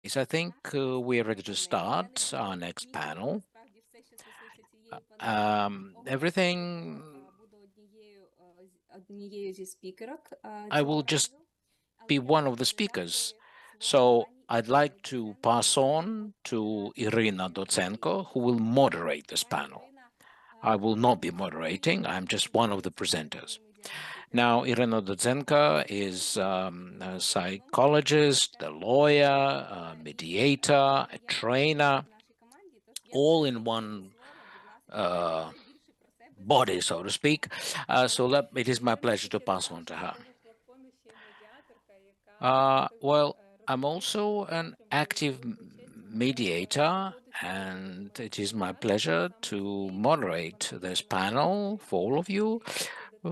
I think we are ready to start our next panel. Everything, I will just be one of the speakers. So I'd like to pass on to Iryna Dotsenko, who will moderate this panel. I will not be moderating, I'm just one of the presenters. Now, Iryna Dotsenko is a psychologist, a lawyer, a mediator, a trainer, all in one body, so to speak. It is my pleasure to pass on to her. Well, I'm also an active mediator, and it is my pleasure to moderate this panel for all of you.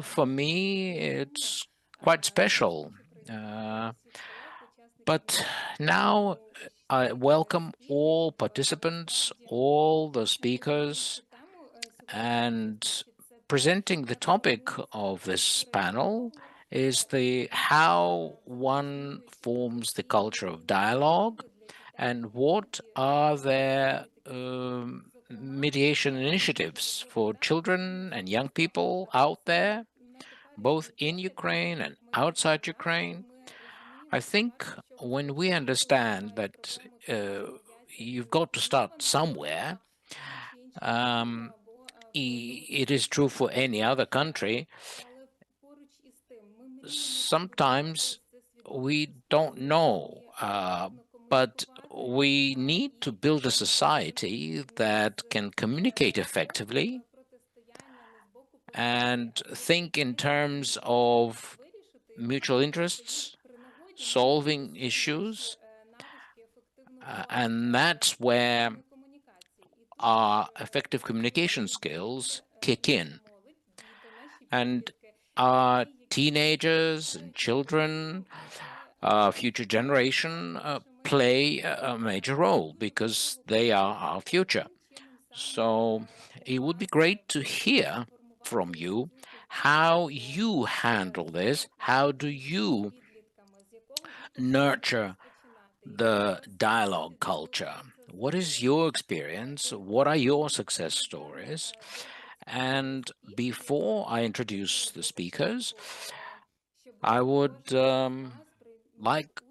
For me, it's quite special. But now I welcome all participants, all the speakers, and presenting the topic of this panel is the how one forms the culture of dialogue and what are their mediation initiatives for children and young people out there, both in Ukraine and outside Ukraine. I think when we understand that you've got to start somewhere, it is true for any other country. Sometimes we don't know, but we need to build a society that can communicate effectively and think in terms of mutual interests, solving issues, and that's where our effective communication skills kick in. And our teenagers and children, future generation, play a major role because they are our future. So it would be great to hear from you how you handle this. How do you nurture the dialogue culture? What is your experience? What are your success stories? And before I introduce the speakers, I would like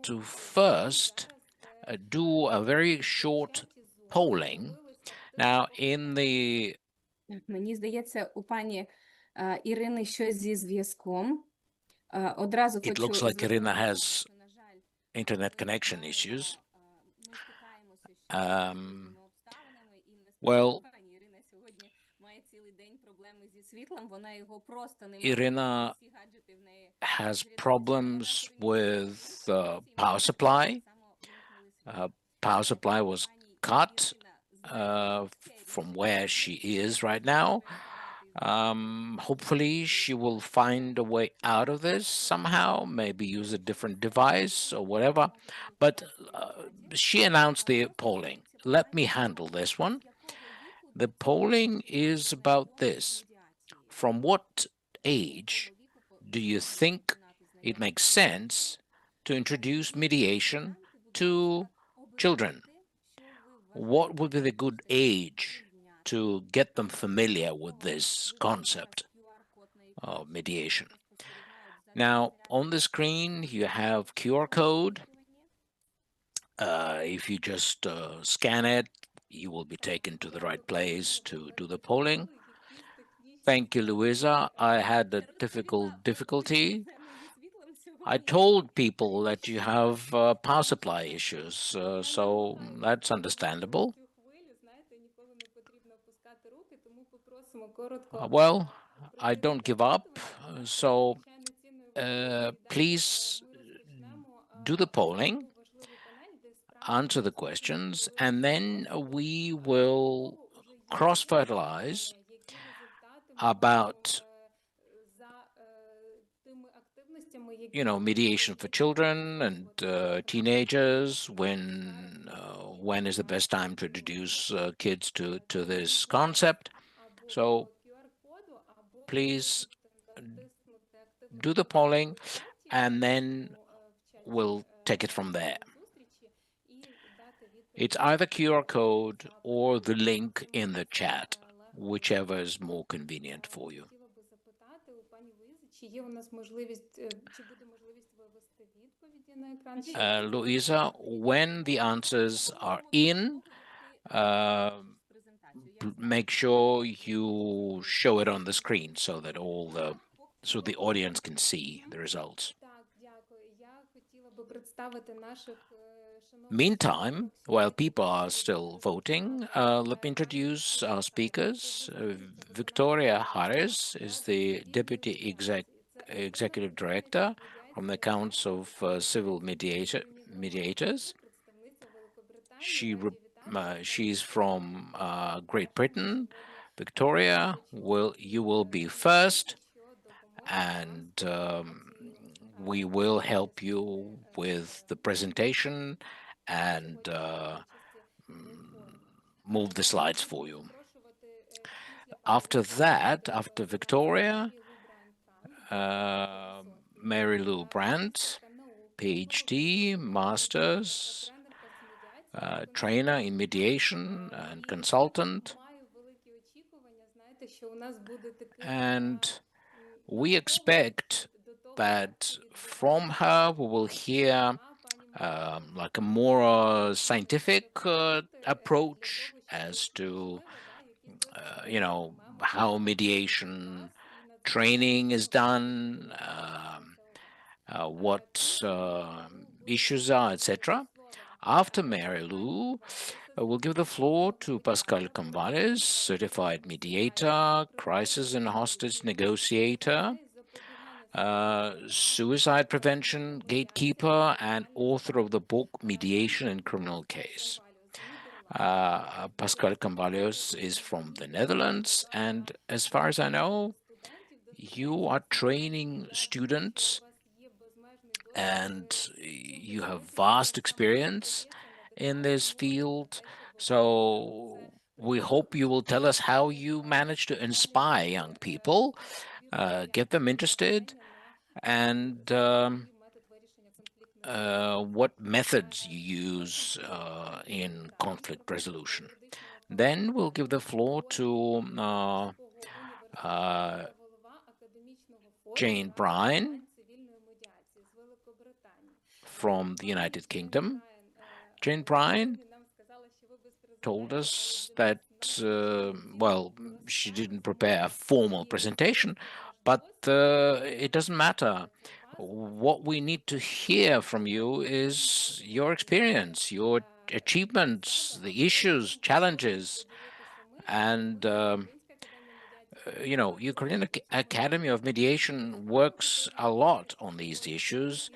to first do a very short polling. Now, in the Мені здається, у пані Ірини щось зі зв'язком. Одразу it хочу looks like Iryna звернути увагу, has що, на жаль, internet ми connection issues. ми стикаємося з різними обставинами, і насправді Well, пані Ірина сьогодні має цілий день проблеми зі світлом, вона його просто не має, Iryna всі гаджети в неї has підглядаються, але вона problems сьогодні with power так supply. само вимкнули світло. Power supply was Пані cut Ірина звернення таке, from рішення where she прийняте, is ми right будемо now. реагувати з Hopefully, she will find a way out of this somehow, maybe use a different device or whatever. But she announced the polling. Let me handle this one. The polling is about this. From what age do you think it makes sense to introduce mediation to children? What would be the good age to get them familiar with this concept of mediation? Now, on the screen, you have QR code. If you just scan it, you will be taken to the right place to do the polling. Thank you, Louisa. I had a difficulty. I told people that you have power supply issues, so that's understandable. Well, I don't give up, so please do the polling, answer the questions, and then we will cross-fertilize about mediation for children and teenagers. When is the best time to introduce kids to this concept? So please do the polling, and then we'll take it from there. It's either QR code or the link in the chat, whichever is more convenient for you. Хотіла би запитати у пані Луїзи, чи є у нас можливість, чи буде можливість вивести відповіді на екран? Louisa, when the answers are in, make sure you show it on the screen so that the audience can see the results. Так, дякую. Я хотіла би представити наших шановних Meantime, while people are still voting, let me introduce our speakers. Victoria Harris is the Deputy Executive Director from the Council of Civil Mediators. She's from Great Britain. Victoria, you will be first, and we will help you with the presentation and move the slides for you. After that, after Victoria, Mary Lou Brandt, Ph.D., Masters, trainer in mediation and consultant. And we expect that from her we will hear like a more scientific approach as to how mediation training is done, what issues are, etc. After Mary Lou, we'll give the floor to Pascal Comvalius, certified mediator, crisis and hostage negotiator, suicide prevention gatekeeper, and author of the book Mediation in Criminal Case. Pascal Comvalius is from the Netherlands, and as far as I know, you are training students and you have vast experience in this field. So we hope you will tell us how you manage to inspire young people, get them interested, and what methods you use in conflict resolution. Then we'll give the floor to Jane Bryan from the United Kingdom. Jane Bryan told us that, well, she didn't prepare a formal presentation, but it doesn't matter. What we need to hear from you is your experience, your achievements, the issues, challenges, and Ukrainian Academy of Mediation works a lot on these issues,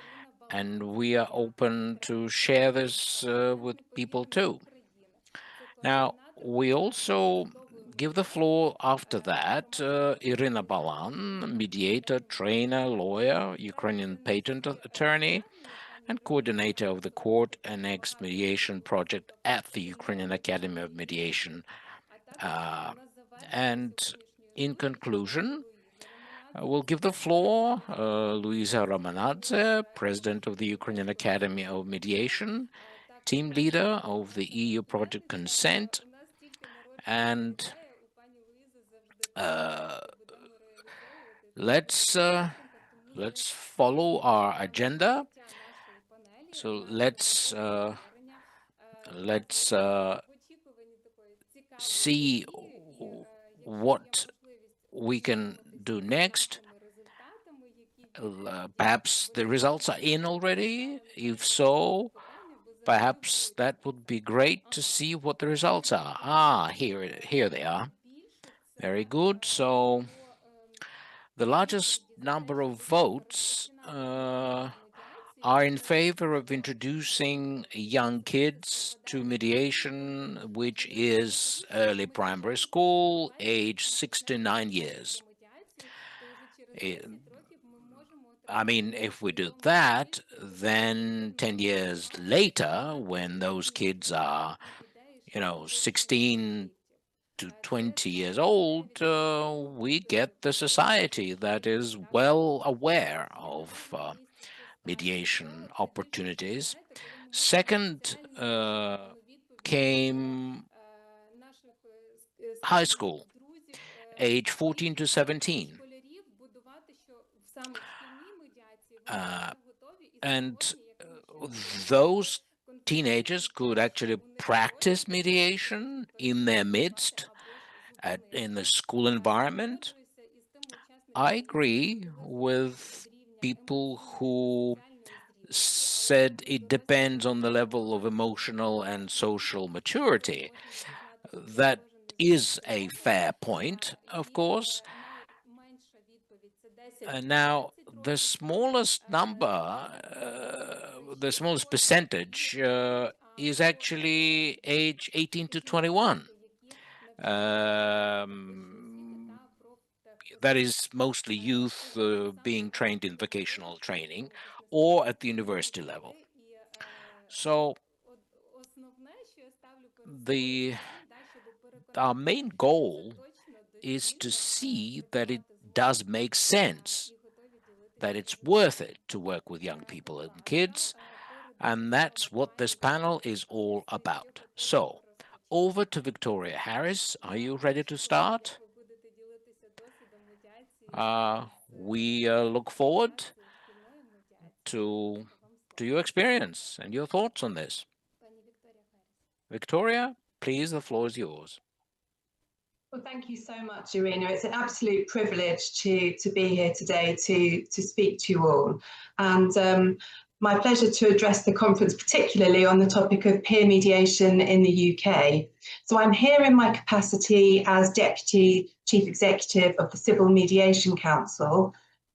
and we are open to share this with people too. Now, we also give the floor after that, Iryna Balan, mediator, trainer, lawyer, Ukrainian patent attorney, and coordinator of the court-annexed mediation project at the Ukrainian Academy of Mediation. And in conclusion, we'll give the floor Luisa Romanadze, president of the Ukrainian Academy of Mediation, team leader of the EU project Consent, and let's follow our agenda. So let's see what we can do next. Perhaps the results are in already. If so, perhaps that would be great to see what the results are. Here they are. Very good. So the largest number of votes are in favor of introducing young kids to mediation, which is early primary school, age 6 to 9 years. I mean, if we do that, then 10 years later, when those kids are, 16 to 20 years old, we get the society that is well aware of mediation opportunities. Second became high school, age 14 to 17. And those teenagers could actually practice mediation in their midst, in the school environment. I agree with people who said it depends on the level of emotional and social maturity. That is a fair point, of course. Now, the smallest number, the smallest percentage is actually age 18 to 21. That is mostly youth being trained in vocational training or at the university level. So our main goal is to see that it does make sense, that it's worth it to work with young people and kids, and that's what this panel is all about. So, over to Victoria Harris. Are you ready to start? We look forward to your experience and your thoughts on this. Victoria, please, the floor is yours. Well, thank you so much, Iryna. It's an absolute privilege to be here today to speak to you all. And my pleasure to address the conference, particularly on the topic of peer mediation in the UK. So I'm here in my capacity as Deputy Chief Executive of the Civil Mediation Council.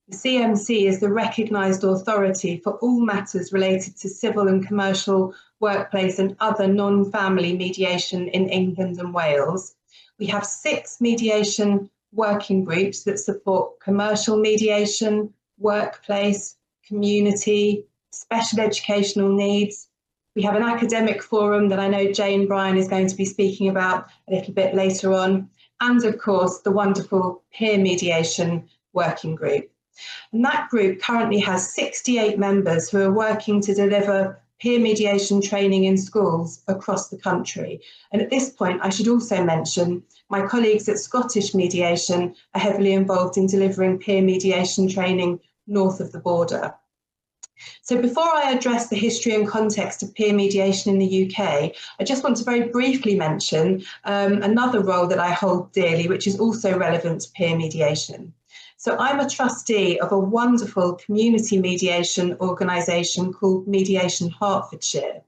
The CMC is the recognised authority for all matters related to civil and commercial, workplace and other non-family mediation in England and Wales. We have 6 mediation working groups that support commercial mediation, workplace, community, special educational needs. We have an academic forum that I know Jane Bryan is going to be speaking about a little bit later on. And of course, the wonderful peer mediation working group. And that group currently has 68 members who are working to deliver peer mediation training in schools across the country. And at this point, I should also mention my colleagues at Scottish Mediation are heavily involved in delivering peer mediation training north of the border. So before I address the history and context of peer mediation in the UK, I just want to very briefly mention another role that I hold dearly, which is also relevant to peer mediation. So I'm a trustee of a wonderful community mediation organisation called Mediation Hertfordshire.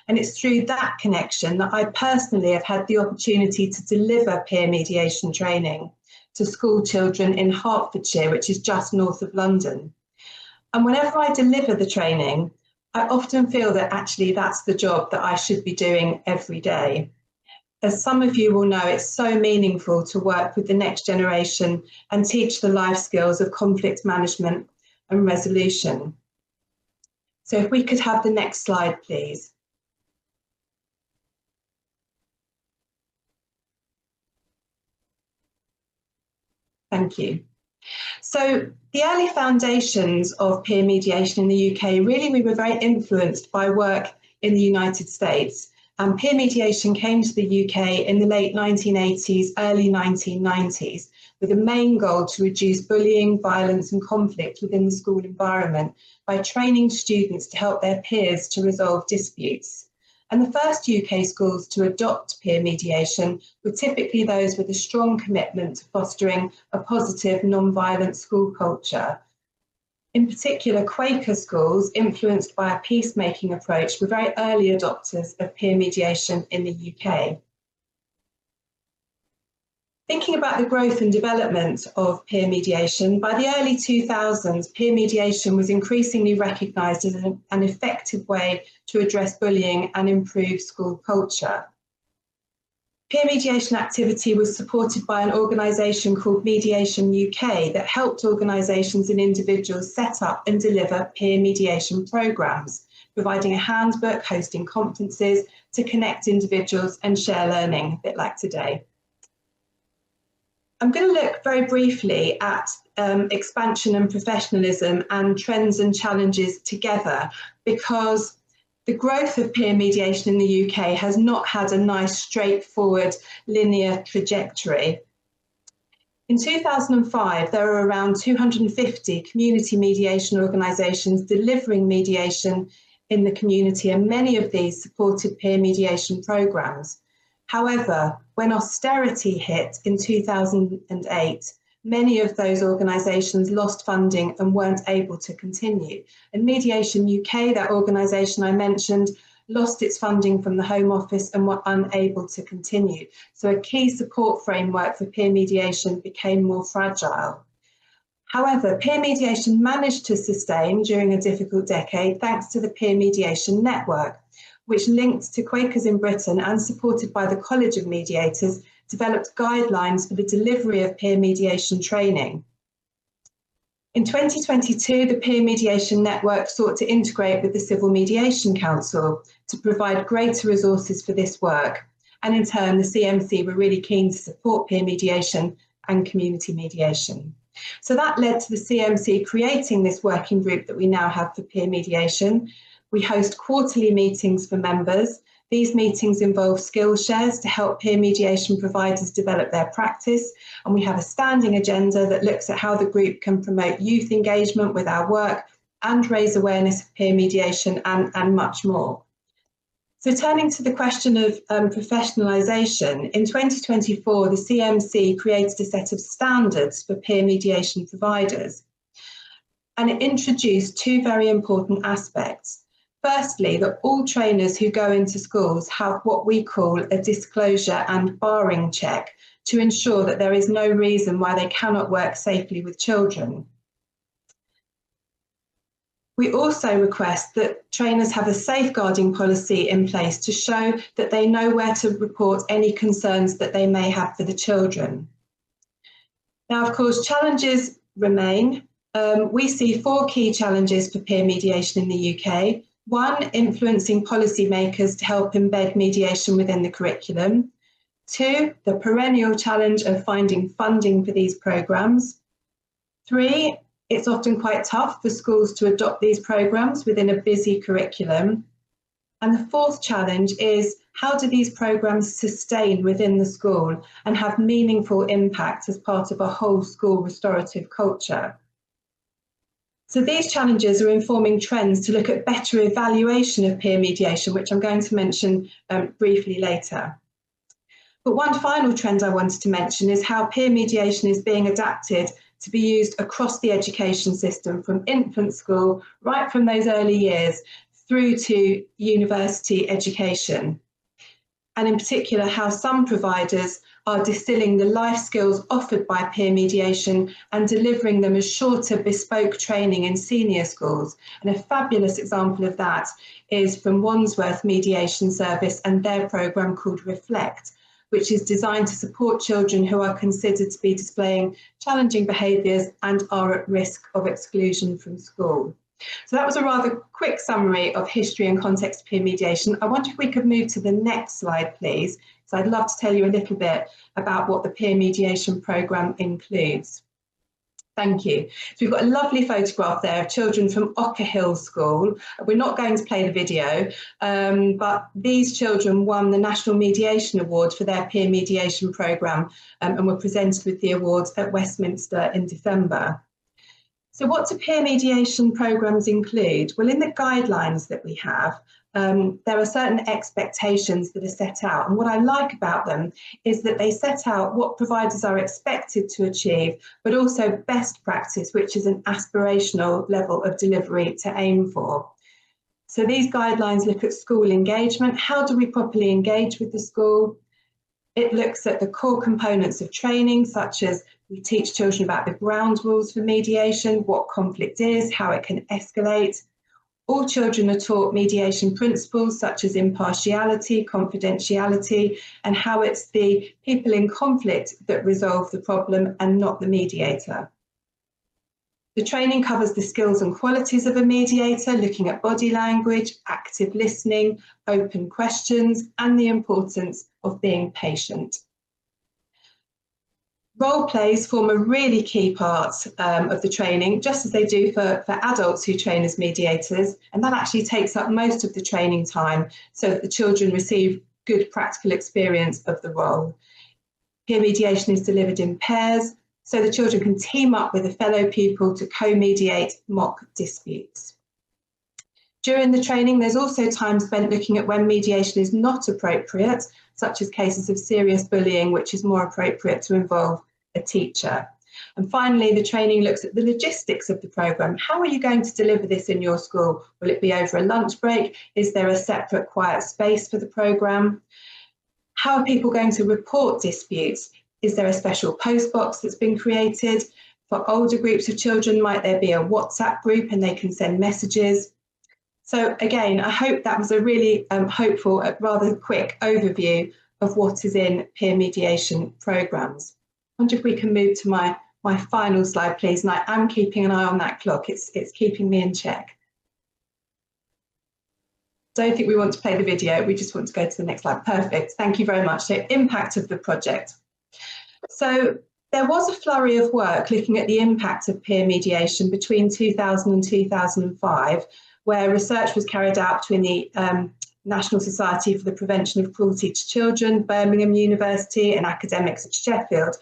And it's through that connection that I personally have had the opportunity to deliver peer mediation training to school children in Hertfordshire, which is just north of London. And whenever I deliver the training, I often feel that actually that's the job that I should be doing every day. As some of you will know, it's so meaningful to work with the next generation and teach the life skills of conflict management and resolution. So if we could have the next slide, please. Thank you. So the early foundations of peer mediation in the UK, really we were very influenced by work in the United States. And peer mediation came to the UK in the late 1980s, early 1990s, with a main goal to reduce bullying, violence and conflict within the school environment by training students to help their peers to resolve disputes. And the first UK schools to adopt peer mediation were typically those with a strong commitment to fostering a positive, non-violent school culture. In particular, Quaker schools, influenced by a peacemaking approach, were very early adopters of peer mediation in the UK. Thinking about the growth and development of peer mediation, by the early 2000s, peer mediation was increasingly recognised as an effective way to address bullying and improve school culture. Peer mediation activity was supported by an organisation called Mediation UK that helped organisations and individuals set up and deliver peer mediation programmes, providing a handbook, hosting conferences to connect individuals and share learning, a bit like today. I'm going to look very briefly at expansion and professionalism and trends and challenges together, because The growth of peer mediation in the UK has not had a nice, straightforward, linear trajectory. In 2005, there were around 250 community mediation organisations delivering mediation in the community, and many of these supported peer mediation programmes. However, when austerity hit in 2008, many of those organisations lost funding and weren't able to continue. And Mediation UK, that organisation I mentioned, lost its funding from the Home Office and were unable to continue. So a key support framework for peer mediation became more fragile. However, peer mediation managed to sustain during a difficult decade thanks to the Peer Mediation Network, which linked to Quakers in Britain and supported by the College of Mediators, developed guidelines for the delivery of peer mediation training. In 2022, the Peer Mediation Network sought to integrate with the Civil Mediation Council to provide greater resources for this work. And in turn, the CMC were really keen to support peer mediation and community mediation. So that led to the CMC creating this working group that we now have for peer mediation. We host quarterly meetings for members. These meetings involve skill shares to help peer mediation providers develop their practice, and we have a standing agenda that looks at how the group can promote youth engagement with our work and raise awareness of peer mediation and much more. So turning to the question of professionalisation, in 2024 the CMC created a set of standards for peer mediation providers, and it introduced two very important aspects. Firstly, that all trainers who go into schools have what we call a disclosure and barring check to ensure that there is no reason why they cannot work safely with children. We also request that trainers have a safeguarding policy in place to show that they know where to report any concerns that they may have for the children. Now, of course, challenges remain. We see four key challenges for peer mediation in the UK. One, influencing policymakers to help embed mediation within the curriculum. Two, the perennial challenge of finding funding for these programmes. Three, it's often quite tough for schools to adopt these programmes within a busy curriculum. And the fourth challenge is, how do these programmes sustain within the school and have meaningful impact as part of a whole school restorative culture? So these challenges are informing trends to look at better evaluation of peer mediation, which I'm going to mention briefly later. But one final trend I wanted to mention is how peer mediation is being adapted to be used across the education system, from infant school, right from those early years, through to university education. And in particular, how some providers are distilling the life skills offered by peer mediation and delivering them as shorter bespoke training in senior schools. And a fabulous example of that is from Wandsworth Mediation Service and their programme called Reflect, which is designed to support children who are considered to be displaying challenging behaviours and are at risk of exclusion from school. So that was a rather quick summary of history and context of peer mediation. I wonder if we could move to the next slide, please. So I'd love to tell you a little bit about what the peer mediation programme includes. Thank you. So we've got a lovely photograph there of children from Ocker Hill School. We're not going to play the video, but these children won the National Mediation Award for their peer mediation programme and were presented with the awards at Westminster in December. So what do peer mediation programmes include? Well, in the guidelines that we have, there are certain expectations that are set out. And what I like about them is that they set out what providers are expected to achieve, but also best practice, which is an aspirational level of delivery to aim for. So these guidelines look at school engagement. How do we properly engage with the school? It looks at the core components of training, such as we teach children about the ground rules for mediation, what conflict is, how it can escalate. All children are taught mediation principles such as impartiality, confidentiality, and how it's the people in conflict that resolve the problem and not the mediator. The training covers the skills and qualities of a mediator, looking at body language, active listening, open questions, and the importance of being patient. Role plays form a really key part of the training, just as they do for adults who train as mediators, and that actually takes up most of the training time so that the children receive good practical experience of the role. Peer mediation is delivered in pairs, so the children can team up with a fellow pupil to co-mediate mock disputes. During the training, there's also time spent looking at when mediation is not appropriate, such as cases of serious bullying, which is more appropriate to involve a teacher. And finally, the training looks at the logistics of the programme. How are you going to deliver this in your school? Will it be over a lunch break? Is there a separate quiet space for the programme? How are people going to report disputes? Is there a special post box that's been created? For older groups of children, might there be a WhatsApp group and they can send messages? So again, I hope that was a really hopeful, rather quick overview of what is in peer mediation programmes. I wonder if we can move to my final slide, please. And I am keeping an eye on that clock. It's keeping me in check. Don't think we want to play the video. We just want to go to the next slide. Perfect. Thank you very much. So, impact of the project. So there was a flurry of work looking at the impact of peer mediation between 2000 and 2005, where research was carried out between the National Society for the Prevention of Cruelty to Children, Birmingham University, and academics at Sheffield.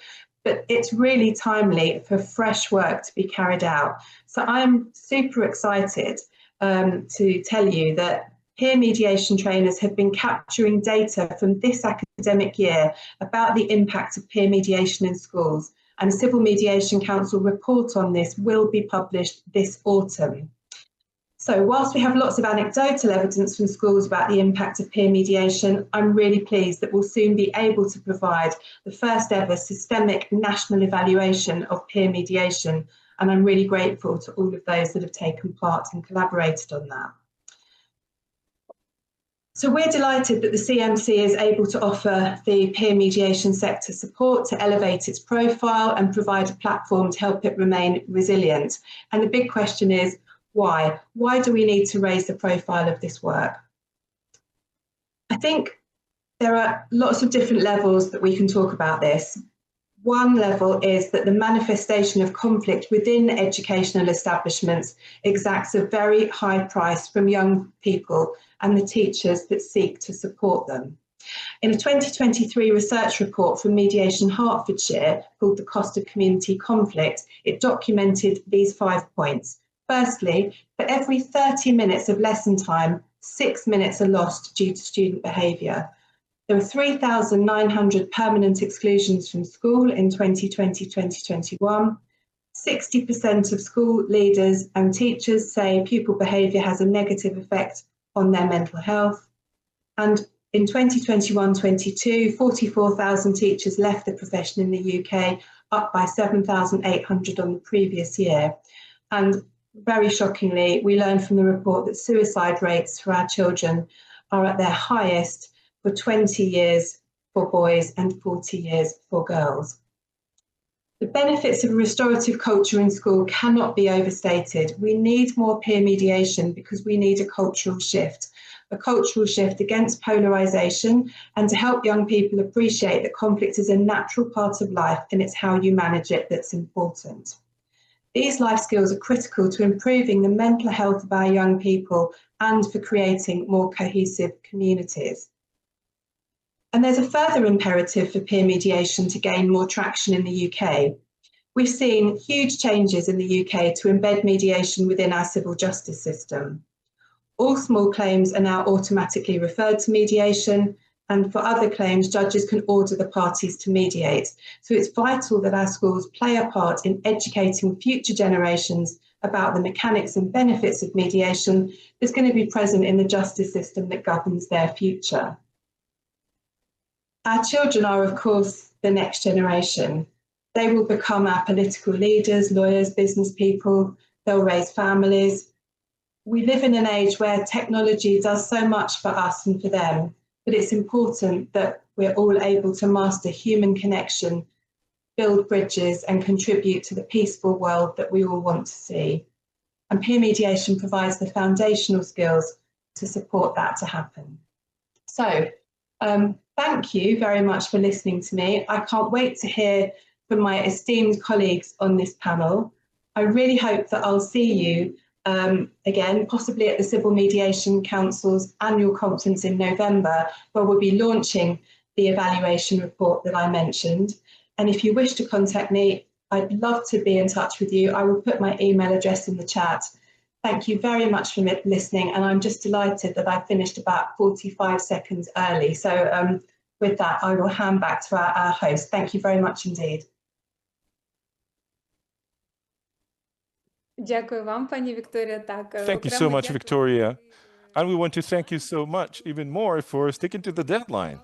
But it's really timely for fresh work to be carried out. So I'm super excited to tell you that peer mediation trainers have been capturing data from this academic year about the impact of peer mediation in schools, and a Civil Mediation Council report on this will be published this autumn. So whilst we have lots of anecdotal evidence from schools about the impact of peer mediation, I'm really pleased that we'll soon be able to provide the first ever systemic national evaluation of peer mediation, and I'm really grateful to all of those that have taken part and collaborated on that. So we're delighted that the CMC is able to offer the peer mediation sector support to elevate its profile and provide a platform to help it remain resilient. And the big question is, why? Why do we need to raise the profile of this work? I think there are lots of different levels that we can talk about this. One level is that the manifestation of conflict within educational establishments exacts a very high price from young people and the teachers that seek to support them. In a 2023 research report from Mediation Hertfordshire called The Cost of Community Conflict, it documented these 5 points. Firstly, for every 30 minutes of lesson time, 6 minutes are lost due to student behaviour. There were 3,900 permanent exclusions from school in 2020-2021. 60% of school leaders and teachers say pupil behaviour has a negative effect on their mental health. And in 2021-22, 44,000 teachers left the profession in the UK, up by 7,800 on the previous year. And very shockingly, we learned from the report that suicide rates for our children are at their highest for 20 years for boys and 40 years for girls. The benefits of a restorative culture in school cannot be overstated. We need more peer mediation because we need a cultural shift against polarisation, and to help young people appreciate that conflict is a natural part of life and it's how you manage it that's important. These life skills are critical to improving the mental health of our young people and for creating more cohesive communities. And there's a further imperative for peer mediation to gain more traction in the UK. We've seen huge changes in the UK to embed mediation within our civil justice system. All small claims are now automatically referred to mediation, and for other claims, judges can order the parties to mediate. So it's vital that our schools play a part in educating future generations about the mechanics and benefits of mediation that's going to be present in the justice system that governs their future. Our children are, of course, the next generation. They will become our political leaders, lawyers, business people. They'll raise families. We live in an age where technology does so much for us and for them, but it's important that we're all able to master human connection, build bridges, and contribute to the peaceful world that we all want to see. And peer mediation provides the foundational skills to support that to happen. So, thank you very much for listening to me. I can't wait to hear from my esteemed colleagues on this panel. I really hope that I'll see you again, possibly at the Civil Mediation Council's annual conference in November, where we'll be launching the evaluation report that I mentioned. And if you wish to contact me, I'd love to be in touch with you. I will put my email address in the chat. Thank you very much for listening, and I'm just delighted that I finished about 45 seconds early. So with that, I will hand back to our host. Thank you very much indeed. Дякую вам, пані Вікторія. Так, Thank you so much, Victoria. And we want to thank you so much, even more, for sticking to the deadline.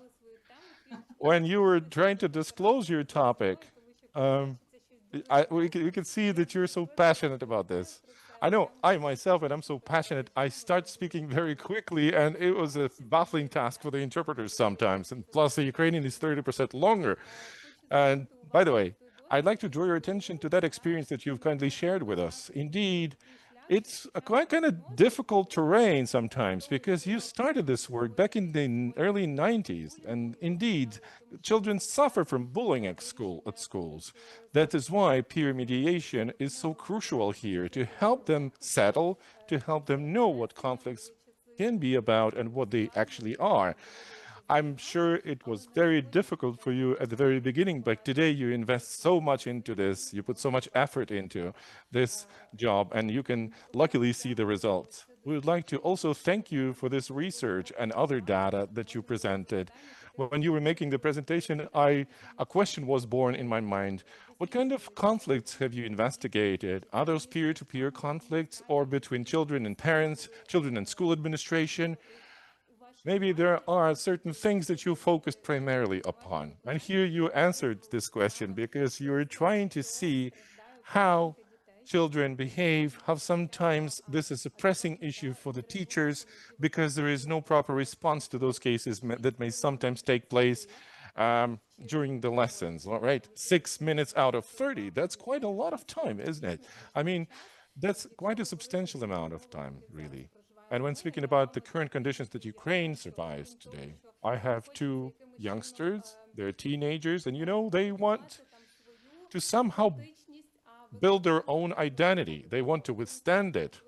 When you were trying to disclose your topic, we could see that you're so passionate about this. I know I myself, and I'm so passionate, I start speaking very quickly, and it was a baffling task for the interpreters sometimes. And plus, the Ukrainian is 30% longer. And by the way, I'd like to draw your attention to that experience that you've kindly shared with us. Indeed, it's a quite kind of difficult terrain sometimes, because you started this work back in the early 90s, and indeed, children suffer from bullying at schools. That is why peer mediation is so crucial here, to help them settle, to help them know what conflicts can be about and what they actually are. I'm sure it was very difficult for you at the very beginning, but today you invest so much into this, you put so much effort into this job, and you can luckily see the results. We would like to also thank you for this research and other data that you presented. When you were making the presentation, a question was born in my mind. What kind of conflicts have you investigated? Are those peer-to-peer conflicts, or between children and parents, children and school administration? Maybe there are certain things that you focused primarily upon. And here you answered this question, because you're trying to see how children behave, how sometimes this is a pressing issue for the teachers, because there is no proper response to those cases that may sometimes take place during the lessons, right? 6 minutes out of 30, that's quite a lot of time, isn't it? I mean, that's quite a substantial amount of time, really. And when speaking about the current conditions that Ukraine survives today, I have 2 youngsters, they're teenagers, and you know, they want to somehow build their own identity. They want to withstand it.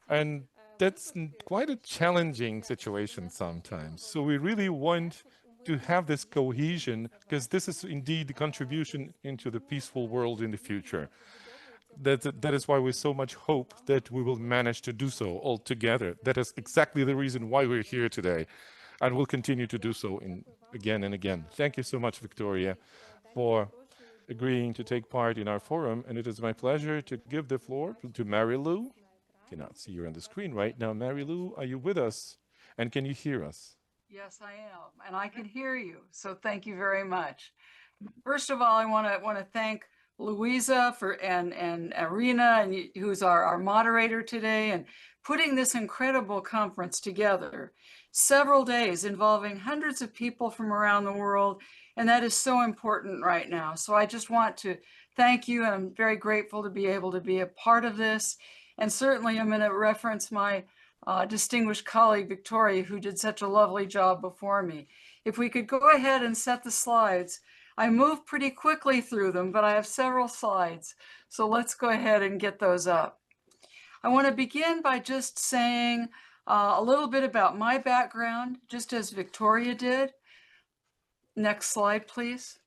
And that's quite a challenging situation sometimes. So we really want to have this cohesion, because this is indeed the contribution into the peaceful world in the future. That is why we so much hope that we will manage to do so all together. That is exactly the reason why we're here today, and we'll continue to do so again and again. Thank you so much, Victoria, for agreeing to take part in our forum, and it is my pleasure to give the floor to Mary Lou. Cannot see you on the screen right now. Mary Lou, are you with us, and can you hear us? Yes, I am, and I can hear you, so thank you very much. First of all, I want to thank Louisa and Iryna, and who's our moderator today, and putting this incredible conference together. Several days involving hundreds of people from around the world, and that is so important right now. So I just want to thank you, and I'm very grateful to be able to be a part of this. And certainly I'm going to reference my distinguished colleague, Victoria, who did such a lovely job before me. If we could go ahead and set the slides. I moved pretty quickly through them, but I have several slides. So let's go ahead and get those up. I want to begin by just saying a little bit about my background, just as Victoria did. Next slide, please.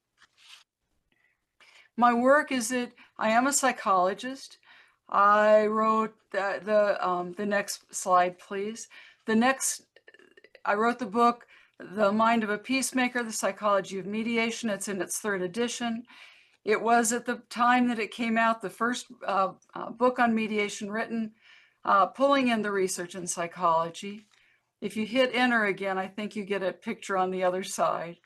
My work is that I am a psychologist. I wrote the next slide, please. I wrote the book, The Mind of a Peacemaker, The Psychology of Mediation. It's in its 3rd edition. It was at the time that it came out, the first book on mediation written, pulling in the research in psychology. If you hit enter again, I think you get a picture on the other side.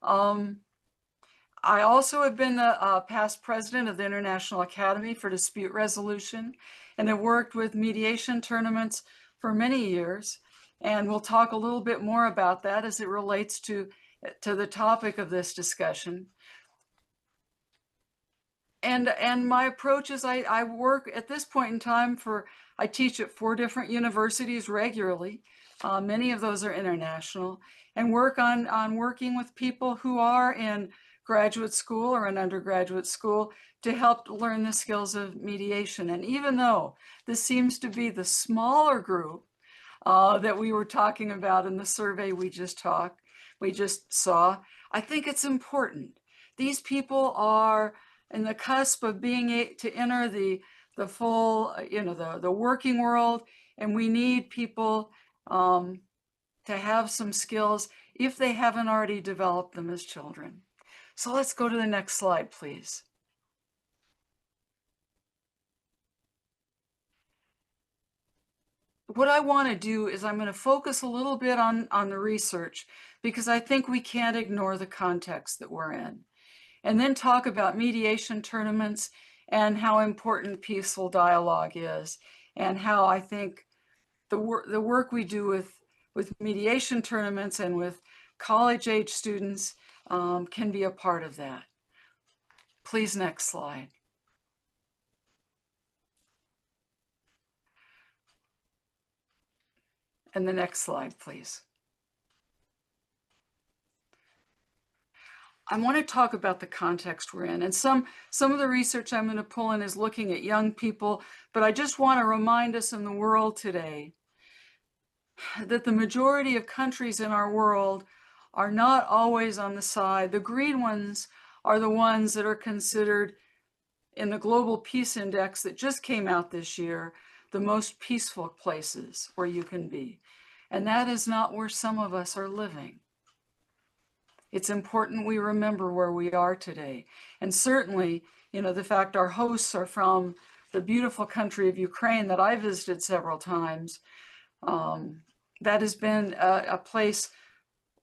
I also have been the past president of the International Academy for Dispute Resolution, and have worked with mediation tournaments for many years. And we'll talk a little bit more about that as it relates to the topic of this discussion. And my approach is I work at this point in time I teach at 4 different universities regularly. Many of those are international, and work on working with people who are in graduate school or an undergraduate school to help learn the skills of mediation. And even though this seems to be the smaller group that we were talking about in the survey we just saw, I think it's important. These people are in the cusp of being able to enter the full, the working world, and we need people to have some skills if they haven't already developed them as children. So let's go to the next slide, please. What I want to do is I'm going to focus a little bit on the research, because I think we can't ignore the context that we're in, and then talk about mediation tournaments and how important peaceful dialogue is, and how I think the work we do with mediation tournaments and with college-age students can be a part of that. Please, next slide. And the next slide, please. I want to talk about the context we're in. And some of the research I'm going to pull in is looking at young people, but I just want to remind us in the world today that the majority of countries in our world are not always on the side. The green ones are the ones that are considered in the Global Peace Index that just came out this year, the most peaceful places where you can be. And that is not where some of us are living. It's important we remember where we are today. And certainly, the fact our hosts are from the beautiful country of Ukraine that I visited several times, that has been a place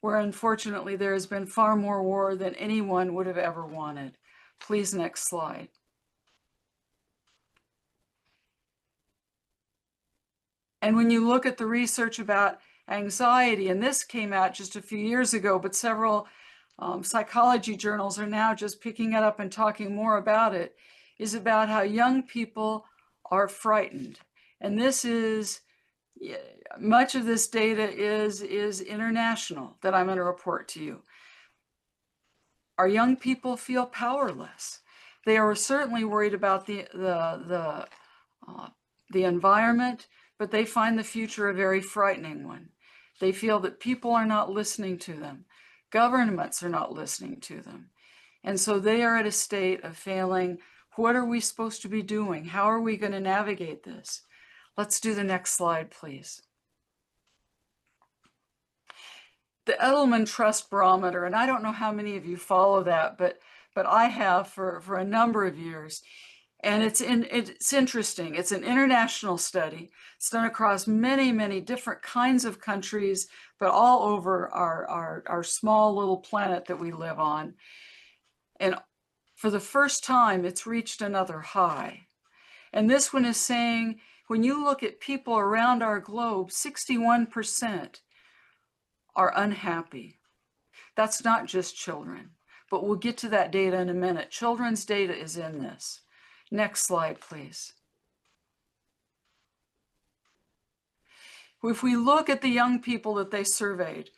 where unfortunately there has been far more war than anyone would have ever wanted. Please, next slide. And when you look at the research about anxiety, and this came out just a few years ago, but several psychology journals are now just picking it up and talking more about it, is about how young people are frightened. And this is, much of this data is international that I'm going to report to you. Our young people feel powerless. They are certainly worried about the environment, but they find the future a very frightening one. They feel that people are not listening to them. Governments are not listening to them. And so they are at a state of failing. What are we supposed to be doing? How are we going to navigate this? Let's do the next slide, please. The Edelman Trust Barometer, and I don't know how many of you follow that, but I have for a number of years. And it's interesting. It's an international study. It's done across many, many different kinds of countries, but all over our small little planet that we live on. And for the first time, it's reached another high. And this one is saying, when you look at people around our globe, 61% are unhappy. That's not just children, but we'll get to that data in a minute. Children's data is in this. Next slide, please. If we look at the young people that they surveyed,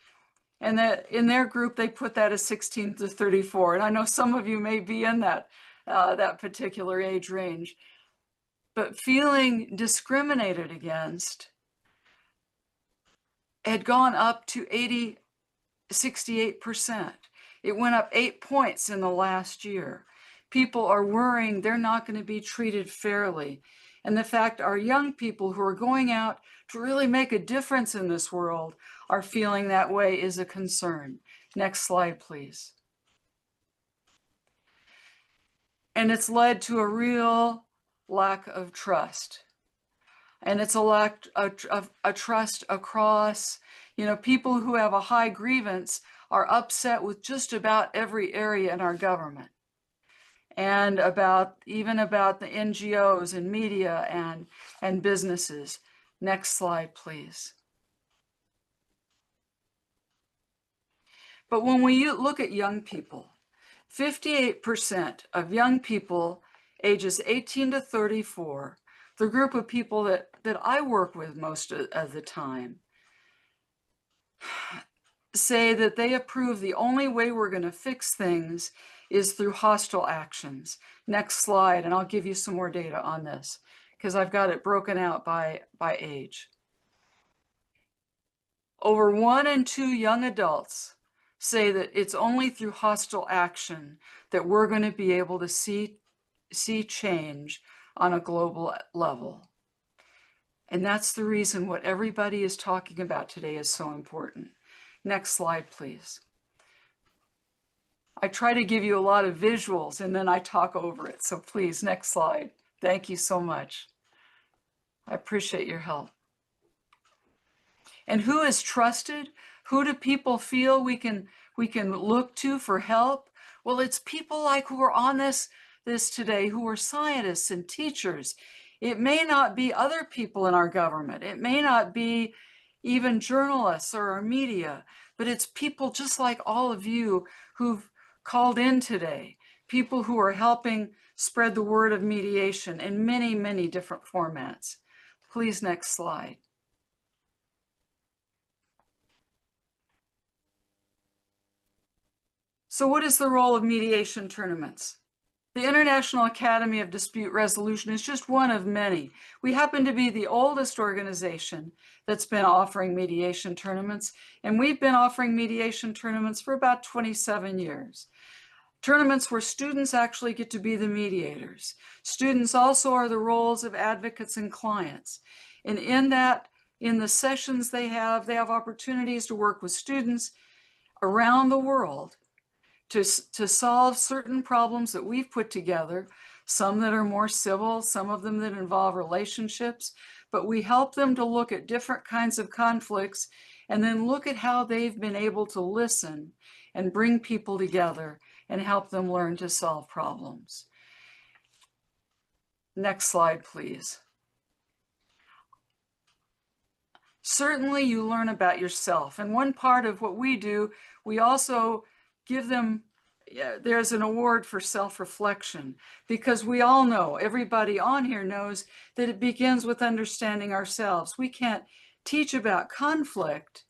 and that in their group, they put that as 16 to 34. And I know some of you may be in that particular age range, but feeling discriminated against had gone up to 68%. It went up 8 points in the last year. People are worrying they're not going to be treated fairly. And the fact our young people who are going out to really make a difference in this world are feeling that way is a concern. Next slide, please. And it's led to a real lack of trust. And it's a lack of trust across, people who have a high grievance are upset with just about every area in our government. And even about the NGOs and media and businesses. Next slide, please. But when we look at young people, 58% of young people ages 18 to 34, the group of people that I work with most of the time, say that they approve the only way we're going to fix things is through hostile actions. Next slide, and I'll give you some more data on this because I've got it broken out by age. Over 1 in 2 young adults say that it's only through hostile action that we're going to be able to see change on a global level. And that's the reason what everybody is talking about today is so important. Next slide, please. I try to give you a lot of visuals and then I talk over it. So please, next slide. Thank you so much. I appreciate your help. And who is trusted? Who do people feel we can look to for help? Well, it's people like who are on this today, who are scientists and teachers. It may not be other people in our government. It may not be even journalists or our media, but it's people just like all of you who've called in today, people who are helping spread the word of mediation in many, many different formats. Please, next slide. So what is the role of mediation tournaments? The International Academy of Dispute Resolution is just one of many. We happen to be the oldest organization that's been offering mediation tournaments, and we've been offering mediation tournaments for about 27 years. Tournaments where students actually get to be the mediators. Students also are the roles of advocates and clients. And in the sessions they have opportunities to work with students around the world to solve certain problems that we've put together, some that are more civil, some of them that involve relationships, but we help them to look at different kinds of conflicts and then look at how they've been able to listen and bring people together and help them learn to solve problems. Next slide, please. Certainly you learn about yourself. And one part of what we do, we also give them, there's an award for self-reflection, because we all know, everybody on here knows that it begins with understanding ourselves. We can't teach about conflict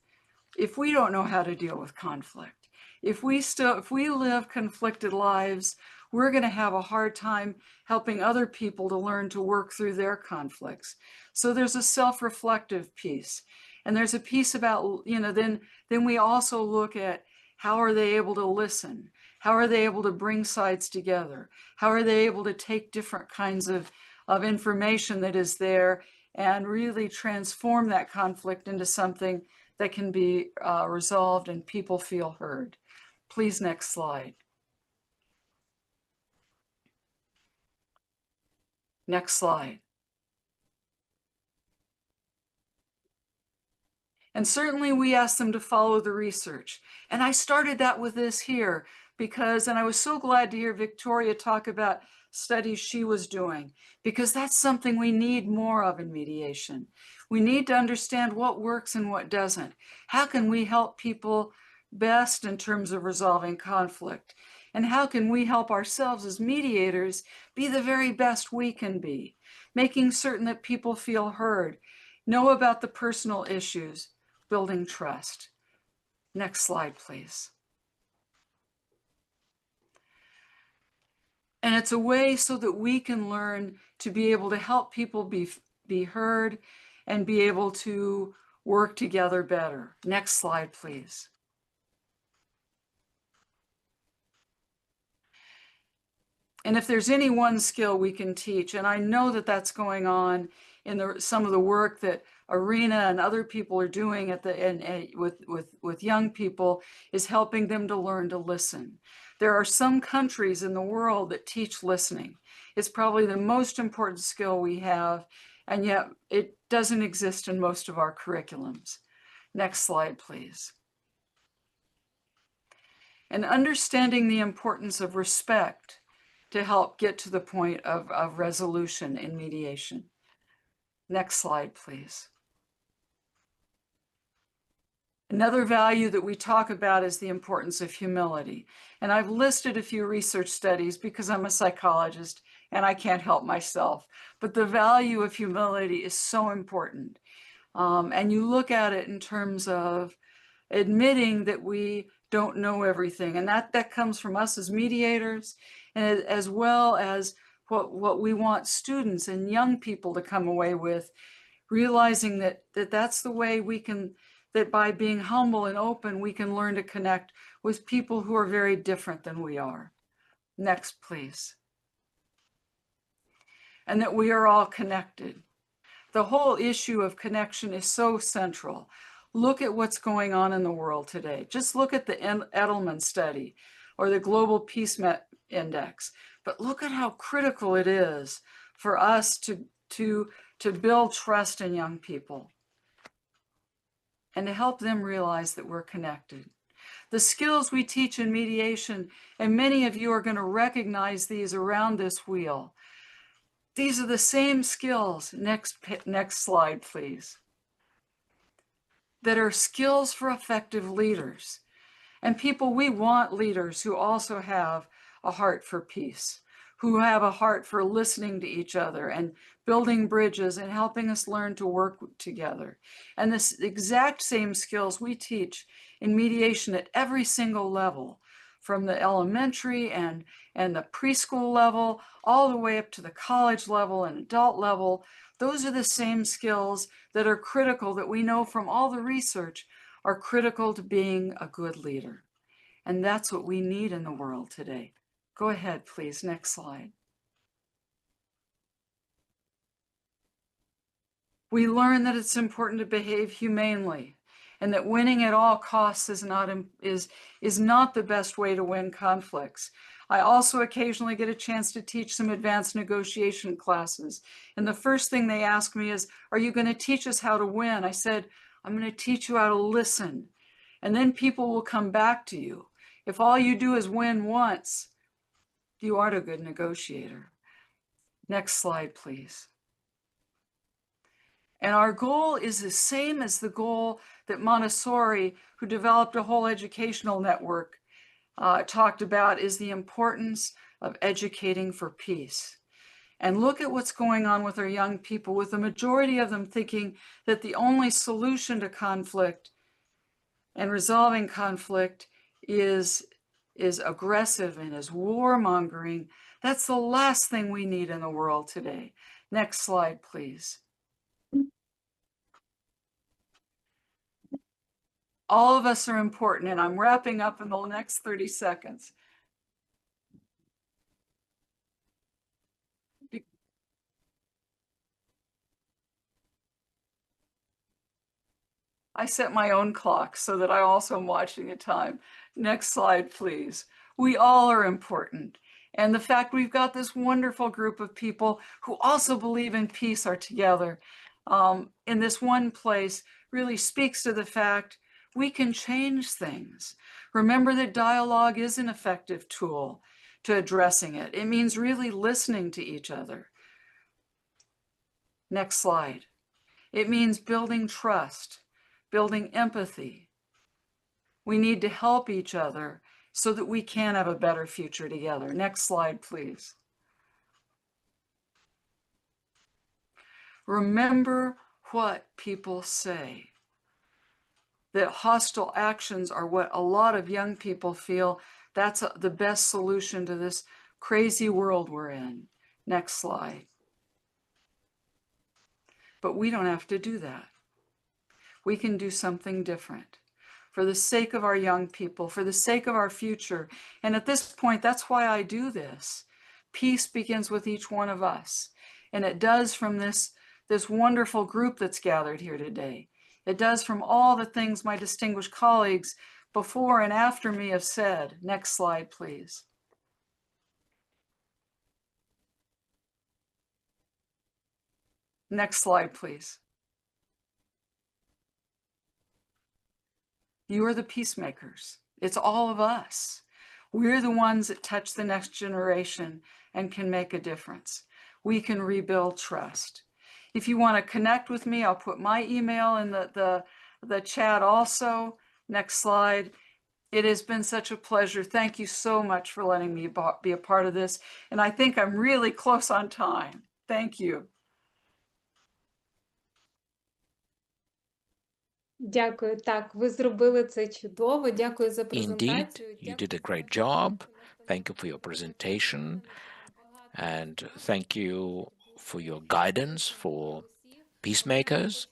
if we don't know how to deal with conflict. If we live conflicted lives, we're going to have a hard time helping other people to learn to work through their conflicts. So there's a self-reflective piece. And there's a piece about, then we also look at how are they able to listen? How are they able to bring sides together? How are they able to take different kinds of information that is there and really transform that conflict into something that can be resolved and people feel heard? Please, next slide. Next slide. And certainly we asked them to follow the research. And I started that with this here because, and I was so glad to hear Victoria talk about studies she was doing, because that's something we need more of in mediation. We need to understand what works and what doesn't. How can we help people best in terms of resolving conflict? And how can we help ourselves as mediators be the very best we can be, making certain that people feel heard, know about the personal issues, building trust. Next slide, please. And it's a way so that we can learn to be able to help people be heard and be able to work together better. Next slide, please. And if there's any one skill we can teach, and I know that that's going on in some of the work that Iryna and other people are doing with young people, is helping them to learn to listen. There are some countries in the world that teach listening. It's probably the most important skill we have, and yet it doesn't exist in most of our curriculums. Next slide, please. And understanding the importance of respect to help get to the point of resolution in mediation. Next slide, please. Another value that we talk about is the importance of humility. And I've listed a few research studies because I'm a psychologist and I can't help myself. But the value of humility is so important. And you look at it in terms of admitting that we don't know everything. And that comes from us as mediators, and as well as what we want students and young people to come away with, realizing that that's the way we can, that by being humble and open, we can learn to connect with people who are very different than we are. Next, please. And that we are all connected. The whole issue of connection is so central. Look at what's going on in the world today. Just look at the Edelman study or the Global Peace Index. But look at how critical it is for us to build trust in young people and to help them realize that we're connected. The skills we teach in mediation, and many of you are going to recognize these around this wheel. These are the same skills, next slide, please, that are skills for effective leaders. And people, we want leaders who also have a heart for peace, who have a heart for listening to each other and building bridges and helping us learn to work together. And this exact same skills we teach in mediation at every single level, from the elementary and the preschool level, all the way up to the college level and adult level. Those are the same skills that are critical, that we know from all the research are critical to being a good leader. And that's what we need in the world today. Go ahead, please. Next slide. We learn that it's important to behave humanely, and that winning at all costs is not the best way to win conflicts. I also occasionally get a chance to teach some advanced negotiation classes. And the first thing they ask me is, are you going to teach us how to win? I said, I'm going to teach you how to listen. And then people will come back to you. If all you do is win once, you aren't a good negotiator. Next slide, please. And our goal is the same as the goal that Montessori, who developed a whole educational network, talked about, is the importance of educating for peace. And look at what's going on with our young people, with the majority of them thinking that the only solution to conflict and resolving conflict is aggressive and is warmongering. That's the last thing we need in the world today. Next slide, please. All of us are important, and I'm wrapping up in the next 30 seconds. I set my own clock so that I also am watching the time. Next slide, please. We all are important. And the fact we've got this wonderful group of people who also believe in peace are together in this one place really speaks to the fact we can change things. Remember that dialogue is an effective tool to addressing it. It means really listening to each other. Next slide. It means building trust, building empathy. We need to help each other so that we can have a better future together. Next slide, please. Remember what people say. That hostile actions are what a lot of young people feel that's the best solution to this crazy world we're in. Next slide. But we don't have to do that. We can do something different for the sake of our young people, for the sake of our future. And at this point, that's why I do this. Peace begins with each one of us. And it does from this wonderful group that's gathered here today. It does from all the things my distinguished colleagues before and after me have said. Next slide, please. Next slide, please. You are the peacemakers. It's all of us. We're the ones that touch the next generation and can make a difference. We can rebuild trust. If you want to connect with me, I'll put my email in the chat also. Next slide. It has been such a pleasure. Thank you so much for letting me be a part of this. And I think I'm really close on time. Thank you. Дякую. Так, ви зробили це чудово. Дякую за Indeed, презентацію. you did a great job. Thank you for your presentation. And thank you for your guidance for peacemakers.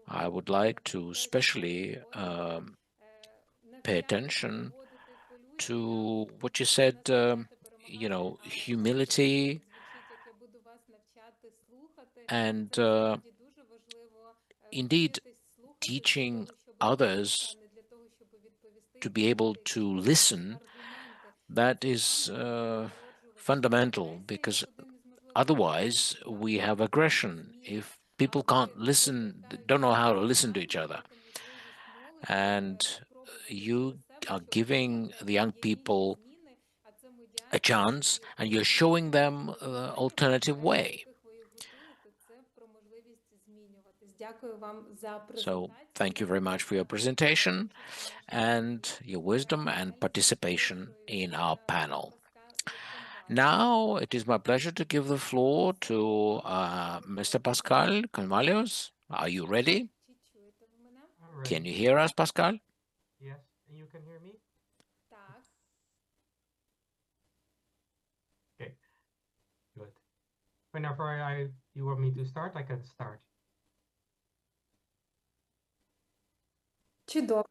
I would like to especially pay attention to what you said, you know, humility and indeed teaching others to be able to listen. That is fundamental, because otherwise we have aggression. If people can't listen, don't know how to listen to each other, and you are giving the young people a chance and you're showing them an alternative way. So thank you very much for your presentation and your wisdom and participation in our panel. Now it is my pleasure to give the floor to Mr. Pascal Comvalius. Are you ready? All right. Can you hear us, Pascal? Yes, and you can hear me? Okay, good. Whenever you want me to start, I can start. Чудово.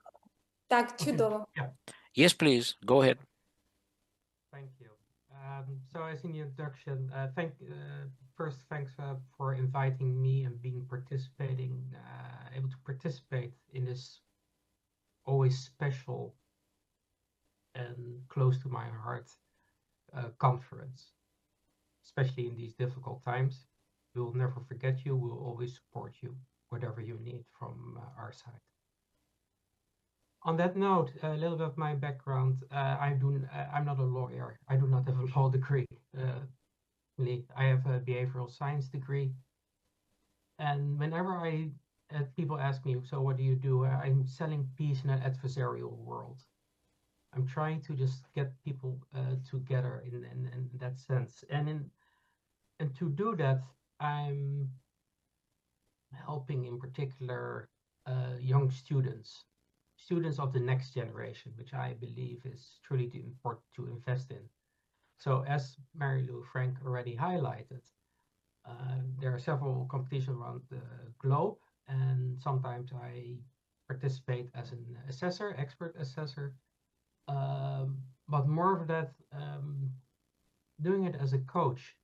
Так, Okay, чудово. yeah, Yes, please. Go ahead. thank you. So as in the introduction, first thanks for inviting me and being able to participate in this always special and close to my heart conference, especially in these difficult times. We will never forget you. We will always support you, whatever you need from our side. On that note, a little bit of my background. I'm not a lawyer. I do not have a law degree. I have a behavioral science degree. And whenever people ask me, so what do you do? I'm selling peace in an adversarial world. I'm trying to just get people together in that sense. And to do that, I'm helping in particular young students of the next generation, which I believe is truly important to invest in. So as Mary Lou Frank already highlighted, there are several competitions around the globe, and sometimes I participate as an assessor, expert assessor, but more of that, doing it as a coach.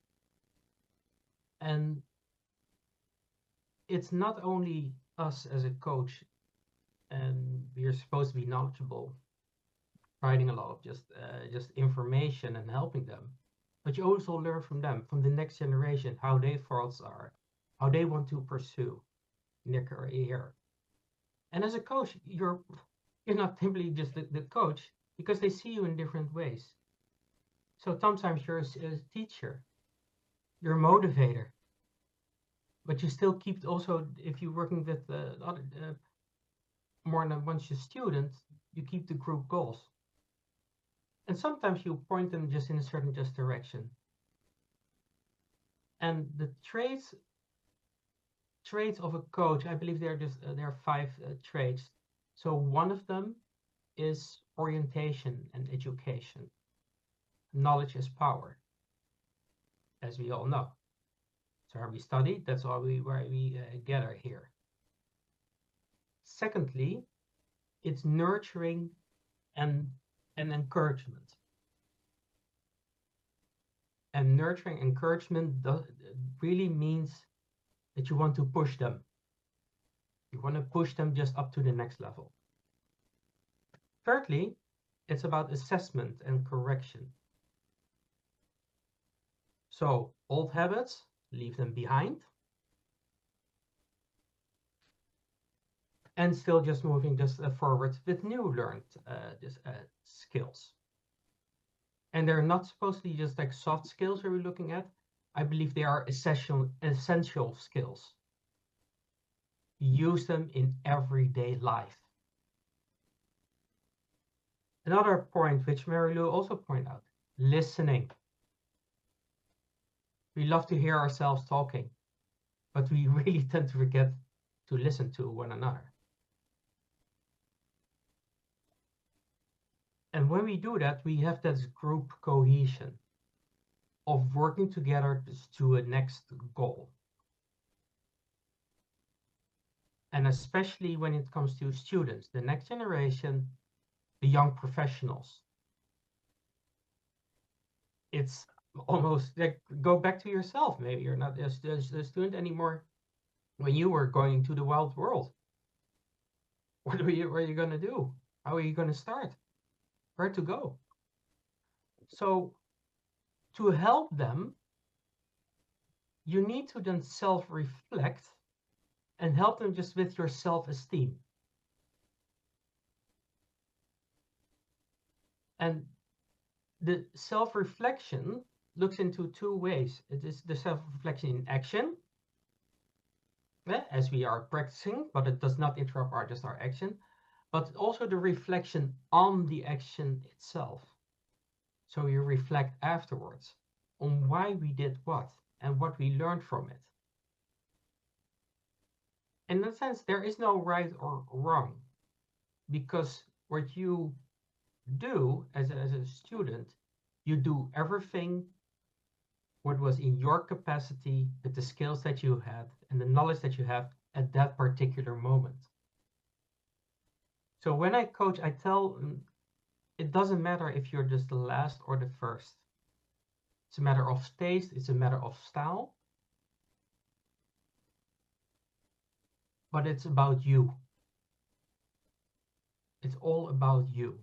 And it's not only us as a coach, and we're supposed to be knowledgeable, providing a lot of just information and helping them, but you also learn from them, from the next generation, how their thoughts are, how they want to pursue in their career. And as a coach, you're not simply just the coach, because they see you in different ways. So sometimes you're a teacher, you're a motivator, but you still keep also, if you're working with more than once a student, you keep the group goals. And sometimes you point them just in a certain direction. And the traits of a coach, I believe there are 5 traits. So one of them is orientation and education. Knowledge is power, as we all know. So how we study, that's why we gather here. Secondly, it's nurturing and encouragement. And nurturing encouragement really means that you want to push them. You want to push them just up to the next level. Thirdly, it's about assessment and correction. So old habits, leave them behind. And still just moving forward with new learned skills. And they're not supposed to be just like soft skills we're looking at. I believe they are essential skills. Use them in everyday life. Another point which Mary Lou also pointed out, listening. We love to hear ourselves talking, but we really tend to forget to listen to one another. And when we do that, we have this group cohesion of working together to a next goal. And especially when it comes to students, the next generation, the young professionals. It's almost like, go back to yourself. Maybe you're not a student anymore when you were going to the wild world. What are you going to do? How are you going to start? Where to go? So to help them, you need to then self-reflect and help them just with your self-esteem. And the self-reflection looks into two ways. It is the self-reflection in action, as we are practicing, but it does not interrupt our action, but also the reflection on the action itself. So you reflect afterwards on why we did what and what we learned from it. In that sense, there is no right or wrong, because what you do as a student, you do everything what was in your capacity with the skills that you had and the knowledge that you have at that particular moment. So when I coach, I tell it doesn't matter if you're just the last or the first. It's a matter of taste, it's a matter of style, but it's about you. It's all about you.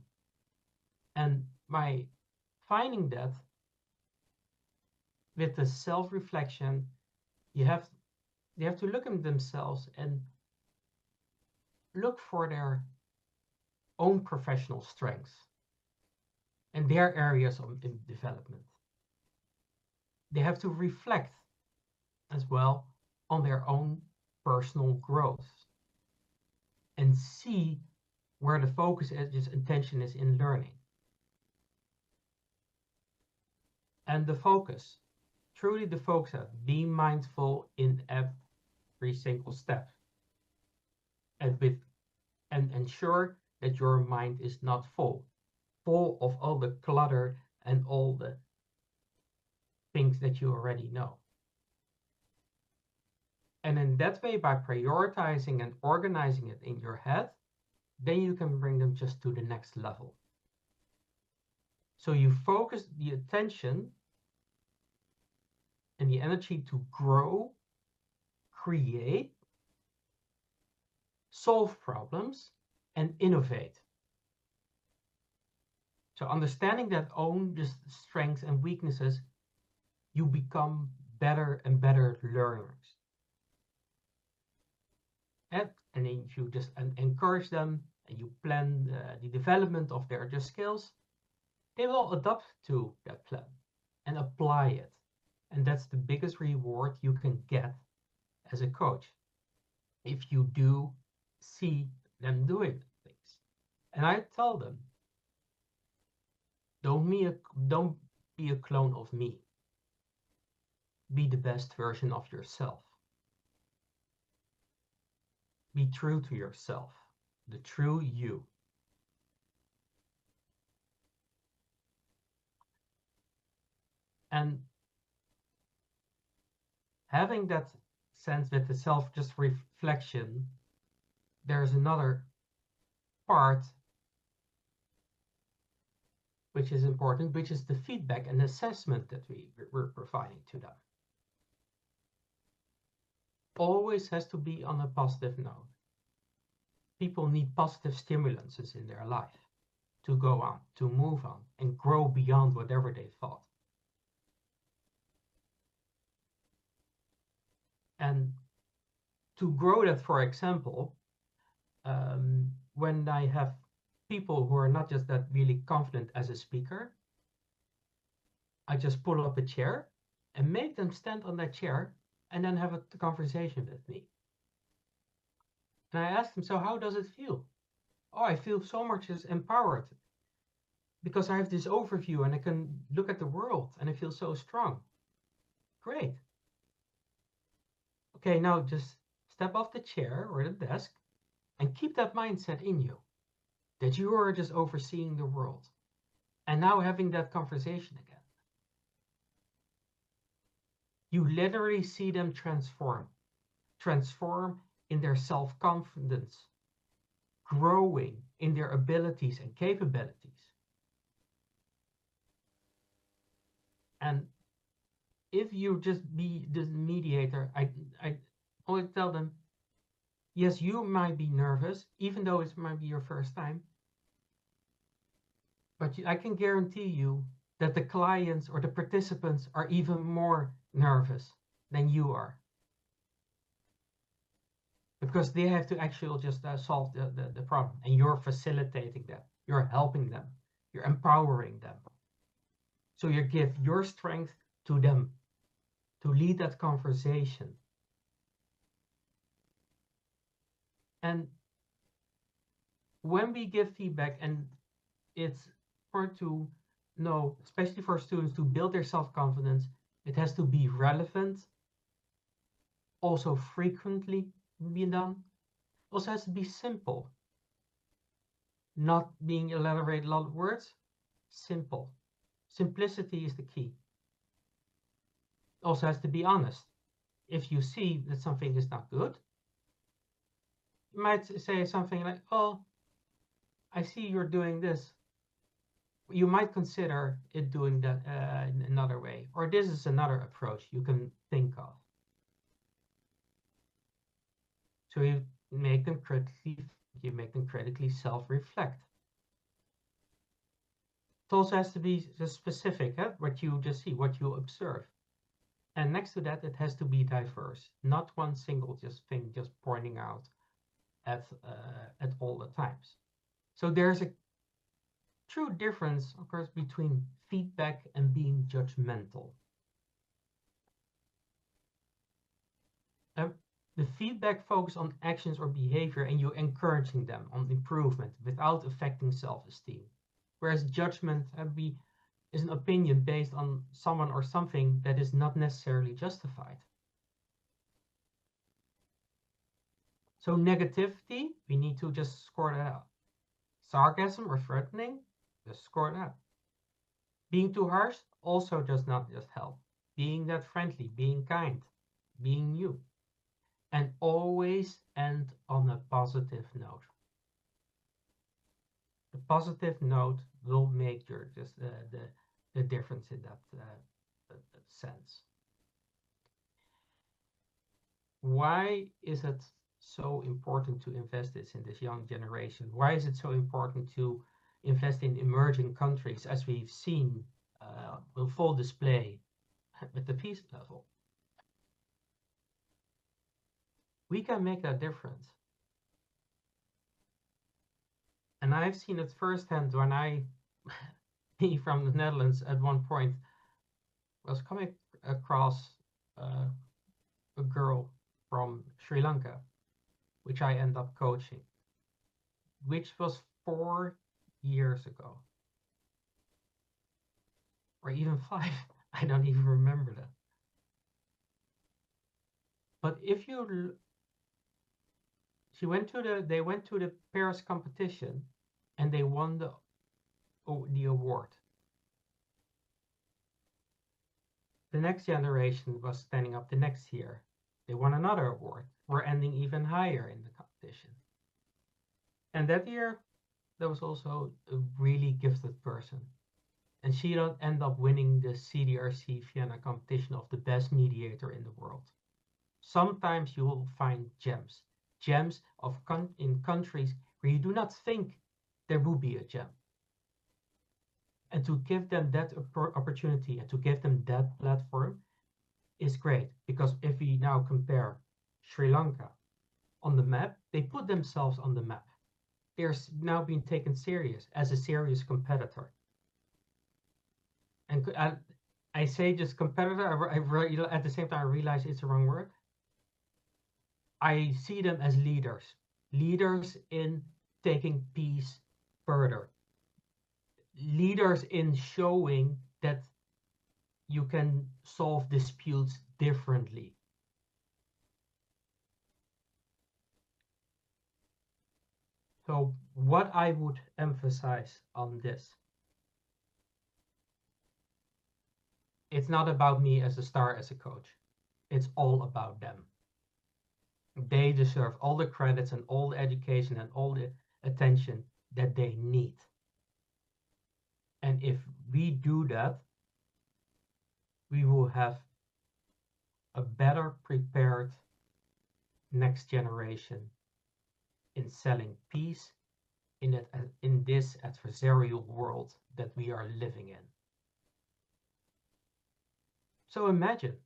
And by finding that with the self-reflection, they have to look at themselves and look for their own professional strengths and their areas of development. They have to reflect as well on their own personal growth and see where the focus is, intention is in learning. And the focus, truly the focus of be mindful in every single step. And ensure that your mind is not full of all the clutter and all the things that you already know. And in that way, by prioritizing and organizing it in your head, then you can bring them just to the next level. So you focus the attention and the energy to grow, create, solve problems, and innovate. So understanding that own just strengths and weaknesses, you become better and better learners. And then you just encourage them and you plan the development of their just skills, they will adapt to that plan and apply it. And that's the biggest reward you can get as a coach, if you do see them doing things. And I tell them, don't be a clone of me. Be the best version of yourself. Be true to yourself, the true you. And having that sense with the just reflection, there's another part which is important, which is the feedback and assessment that we're providing to them. Always has to be on a positive note. People need positive stimulances in their life to go on, to move on, and grow beyond whatever they thought. And to grow that, for example, when I have people who are not just that really confident as a speaker, I just pull up a chair and make them stand on that chair and then have a conversation with me. And I ask them, so how does it feel? Oh, I feel so much empowered because I have this overview and I can look at the world and I feel so strong. Great. Okay, now just step off the chair or the desk and keep that mindset in you, that you are just overseeing the world and now having that conversation again. You literally see them transform in their self-confidence, growing in their abilities and capabilities. And if you just be the mediator, I always tell them, yes, you might be nervous, even though it might be your first time. But I can guarantee you that the clients or the participants are even more nervous than you are. Because they have to actually just solve the problem. And you're facilitating that. You're helping them. You're empowering them. So you give your strength to them to lead that conversation. And when we give feedback, and it's important to know, especially for students, to build their self-confidence, it has to be relevant, also frequently being done, also has to be simple, not being elaborate a lot of words, simple. Simplicity is the key. Also has to be honest. If you see that something is not good, you might say something like, oh, I see you're doing this. You might consider it doing that in another way, or this is another approach you can think of. So you make them critically self-reflect. It also has to be specific, what you just see, what you observe. And next to that, it has to be diverse, not one single thing just pointing out at all the times. So there's a true difference, of course, between feedback and being judgmental. The feedback focuses on actions or behavior, and you're encouraging them on improvement without affecting self-esteem. Whereas judgment is an opinion based on someone or something that is not necessarily justified. So negativity, we need to just score that out. Sarcasm or threatening, just score that. Being too harsh also does not just help. Being that friendly, being kind, being you. And always end on a positive note. The positive note will make the difference in that sense. Why is it so important to invest in this young generation? Why is it so important to invest in emerging countries, as we've seen on full display with the peace level? We can make a difference. And I've seen it firsthand when I, from the Netherlands at one point, was coming across a girl from Sri Lanka, which I ended up coaching, which was 4 years ago. Or even 5, I don't even remember that. But if you, they went to the Paris competition and they won the award. The next generation was standing up the next year. They won another award. We're ending even higher in the competition. And that year, there was also a really gifted person. And she ended up winning the CDRC Vienna competition of the best mediator in the world. Sometimes you will find gems in countries where you do not think there will be a gem. And to give them that opportunity and to give them that platform is great. Because if we now compare Sri Lanka on the map, they put themselves on the map. They're now being taken serious as a serious competitor. And I say just competitor, at the same time I realize it's the wrong word. I see them as leaders in taking peace further. Leaders in showing that you can solve disputes differently. So what I would emphasize on this, it's not about me as a star, as a coach. It's all about them. They deserve all the credits and all the education and all the attention that they need. And if we do that, we will have a better prepared next generation in selling peace in this adversarial world that we are living in. So imagine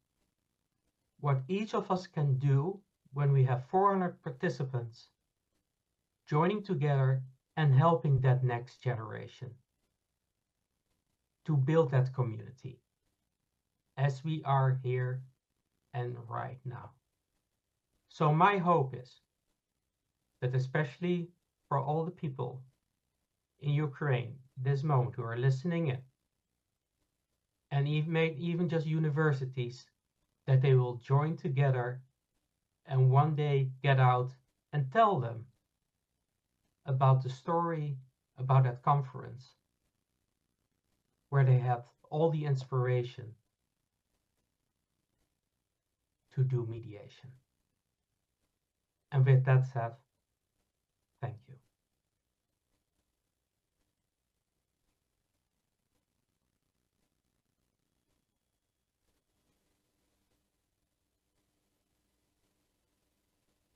what each of us can do when we have 400 participants joining together and helping that next generation to build that community as we are here and right now. So my hope is that, especially for all the people in Ukraine this moment who are listening in, and even just universities, that they will join together and one day get out and tell them about the story about that conference where they had all the inspiration to do mediation. And with that said, thank you.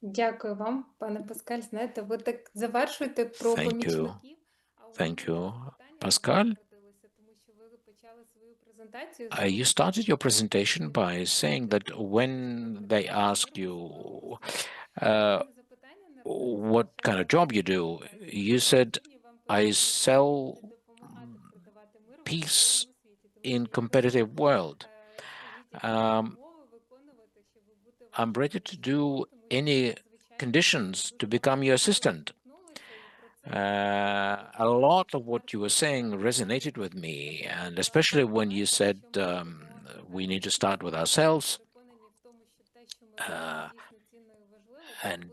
Дякую вам, пане Паскаль. Знаєте, ви так завершуєте про Thank you. помічників. А у Thank мене you, питання Pascal. народилося, тому що ви почали свою презентацію з You started your presentation by saying that when they asked you what kind of job you do, you said, I sell peace in competitive world. I'm ready to do any conditions to become your assistant. A lot of what you were saying resonated with me, and especially when you said we need to start with ourselves. And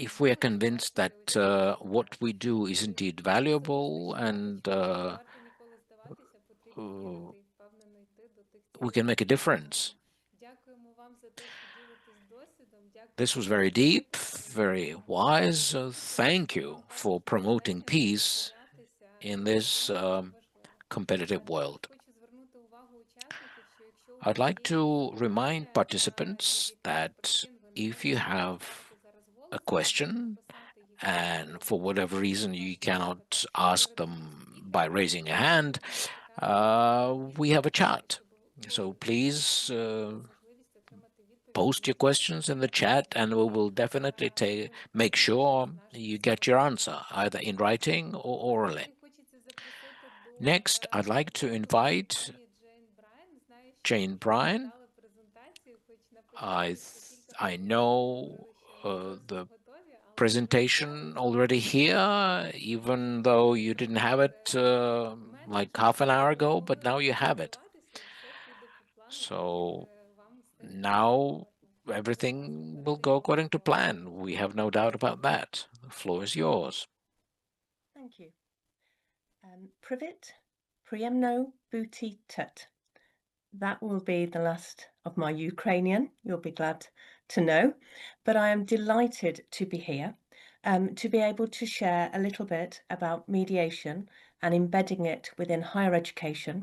if we are convinced that what we do is indeed valuable and we can make a difference. This was very deep, very wise. Thank you for promoting peace in this competitive world. I'd like to remind participants that if you have a question and for whatever reason you cannot ask them by raising a hand, we have a chat. So please post your questions in the chat and we will definitely make sure you get your answer, either in writing or orally. Next, I'd like to invite Bryan. I know the presentation already here, even though you didn't have it like half an hour ago, but now you have it. So now everything will go according to plan. We have no doubt about that. The floor is yours. Thank you. Privet, Priemno Buti Tut. That will be the last of my Ukrainian, you'll be glad to know, but I am delighted to be here, to be able to share a little bit about mediation and embedding it within higher education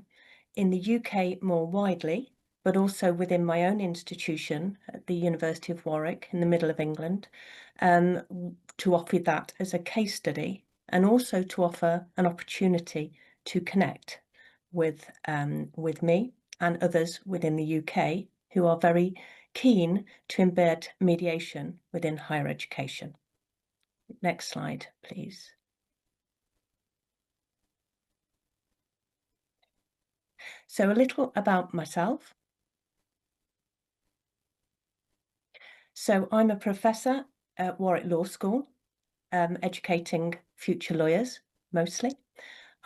in the UK more widely, but also within my own institution at the University of Warwick in the middle of England, to offer that as a case study and also to offer an opportunity to connect with me and others within the UK who are very keen to embed mediation within higher education. Next slide, please. So a little about myself. So I'm a professor at Warwick Law School, educating future lawyers mostly.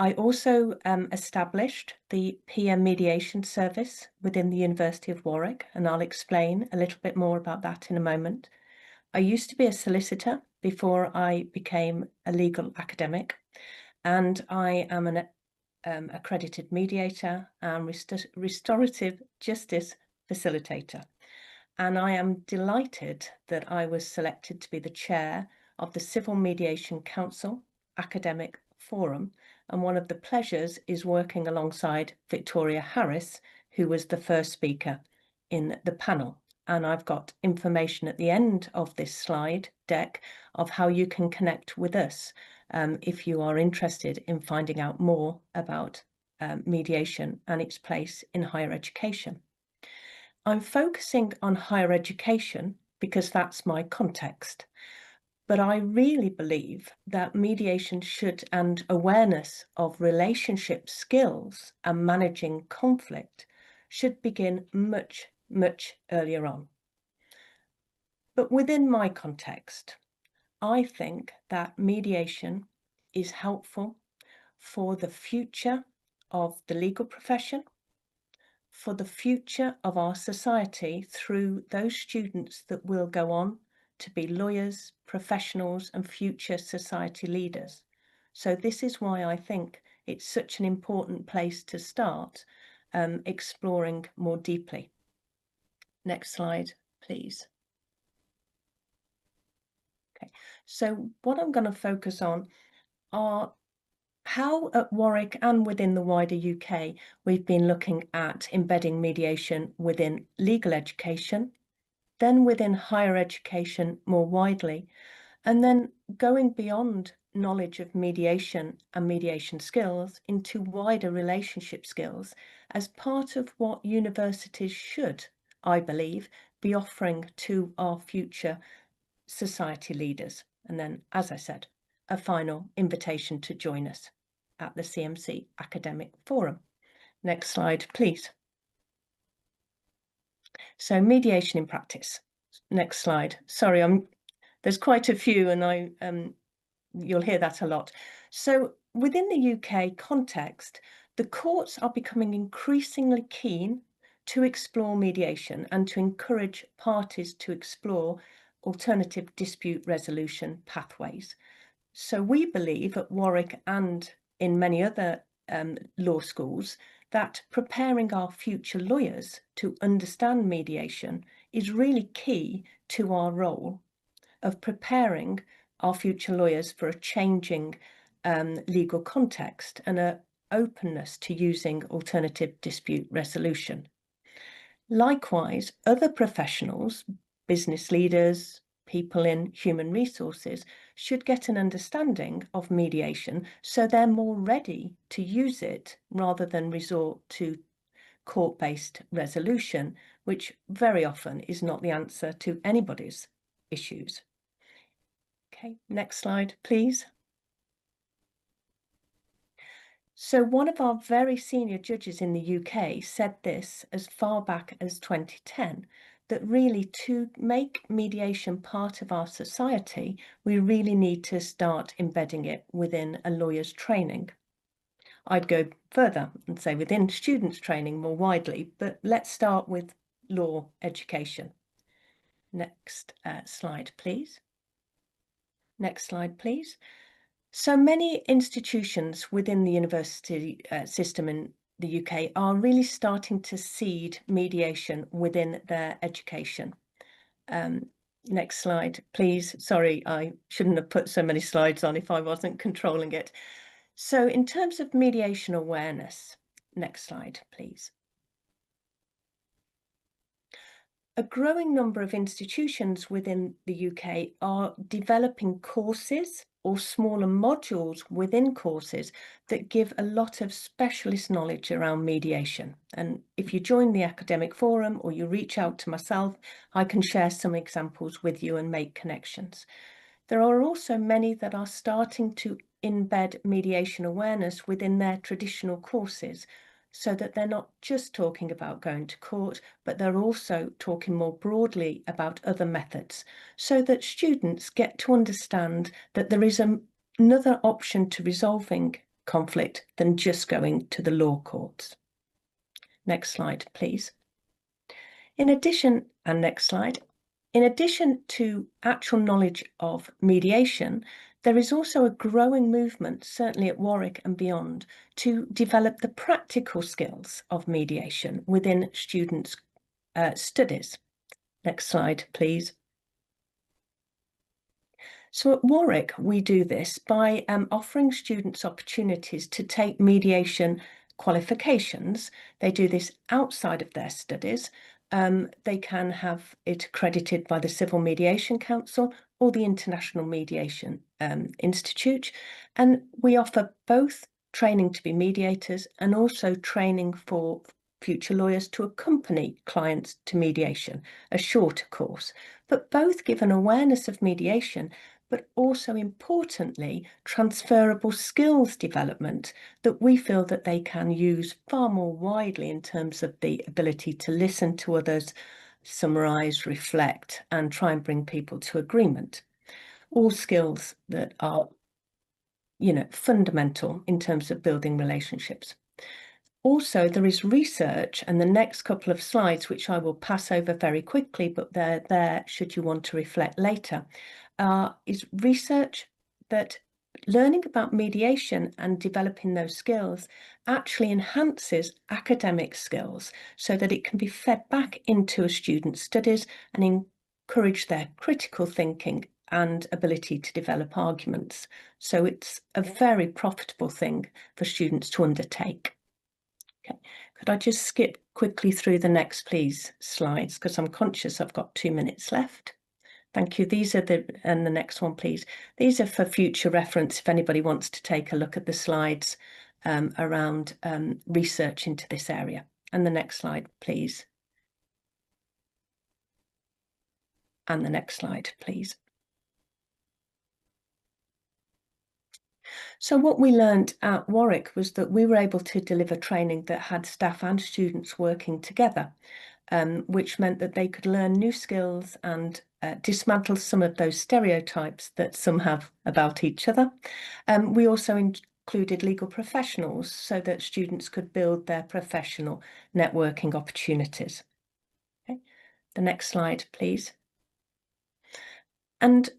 I also established the PM mediation service within the University of Warwick, and I'll explain a little bit more about that in a moment. I used to be a solicitor before I became a legal academic, and I am an accredited mediator and restorative justice facilitator. And I am delighted that I was selected to be the chair of the Civil Mediation Council Academic Forum. And one of the pleasures is working alongside Victoria Harris, who was the first speaker in the panel. And I've got information at the end of this slide deck of how you can connect with us if you are interested in finding out more about mediation and its place in higher education. I'm focusing on higher education because that's my context, but I really believe that mediation should, and awareness of relationship skills and managing conflict should begin much, much earlier on. But within my context, I think that mediation is helpful for the future of the legal profession, for the future of our society through those students that will go on to be lawyers, professionals, and future society leaders. So this is why I think it's such an important place to start exploring more deeply. Next slide, please. Okay, so what I'm going to focus on are how at Warwick and within the wider UK, we've been looking at embedding mediation within legal education, then within higher education more widely, and then going beyond knowledge of mediation and mediation skills into wider relationship skills as part of what universities should, I believe, be offering to our future society leaders. And then, as I said, a final invitation to join us at the CMC Academic Forum. Next slide, please. So mediation in practice. Next slide. Sorry, there's quite a few, and you'll hear that a lot. So within the UK context, the courts are becoming increasingly keen to explore mediation and to encourage parties to explore alternative dispute resolution pathways. So we believe at Warwick and in many other law schools that preparing our future lawyers to understand mediation is really key to our role of preparing our future lawyers for a changing legal context and an openness to using alternative dispute resolution. Likewise, other professionals, business leaders, people in human resources should get an understanding of mediation so they're more ready to use it rather than resort to court-based resolution, which very often is not the answer to anybody's issues. Okay, next slide, please. So one of our very senior judges in the UK said this as far back as 2010, that really to make mediation part of our society, we really need to start embedding it within a lawyer's training. I'd go further and say within students' training more widely, but let's start with law education. Next slide, please. Next slide, please. So many institutions within the university system in the UK are really starting to seed mediation within their education. Next slide, please. Sorry, I shouldn't have put so many slides on if I wasn't controlling it. So in terms of mediation awareness, next slide, please. A growing number of institutions within the UK are developing courses or smaller modules within courses that give a lot of specialist knowledge around mediation. And if you join the academic forum or you reach out to myself, I can share some examples with you and make connections. There are also many that are starting to embed mediation awareness within their traditional courses, so that they're not just talking about going to court, but they're also talking more broadly about other methods, so that students get to understand that there is another option to resolving conflict than just going to the law courts. Next slide, please. In addition, and next slide, In addition to actual knowledge of mediation, there is also a growing movement, certainly at Warwick and beyond, to develop the practical skills of mediation within students' studies. Next slide, please. So at Warwick, we do this by offering students opportunities to take mediation qualifications. They do this outside of their studies. They can have it accredited by the Civil Mediation Council or the International Mediation Institute. And we offer both training to be mediators and also training for future lawyers to accompany clients to mediation, a shorter course, but both give an awareness of mediation, but also importantly, transferable skills development that we feel that they can use far more widely in terms of the ability to listen to others, summarize, reflect, and try and bring people to agreement. All skills that are, fundamental in terms of building relationships. Also, there is research, and the next couple of slides, which I will pass over very quickly, but they're there should you want to reflect later, is research that learning about mediation and developing those skills actually enhances academic skills so that it can be fed back into a student's studies and encourage their critical thinking and ability to develop arguments. So it's a very profitable thing for students to undertake. Okay. Could I just skip quickly through the next, please, slides, because I'm conscious I've got 2 minutes left. Thank you. These are and the next one, please. These are for future reference if anybody wants to take a look at the slides around research into this area. And the next slide, please. And the next slide, please. So what we learned at Warwick was that we were able to deliver training that had staff and students working together, which meant that they could learn new skills and dismantle some of those stereotypes that some have about each other. We also included legal professionals so that students could build their professional networking opportunities. Okay. The next slide, please. And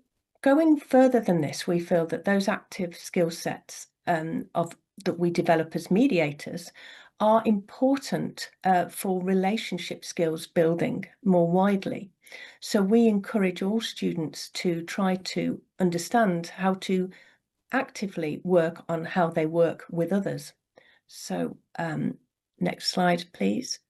going further than this, we feel that those active skill sets that we develop as mediators are important for relationship skills building more widely. So we encourage all students to try to understand how to actively work on how they work with others. So next slide, please.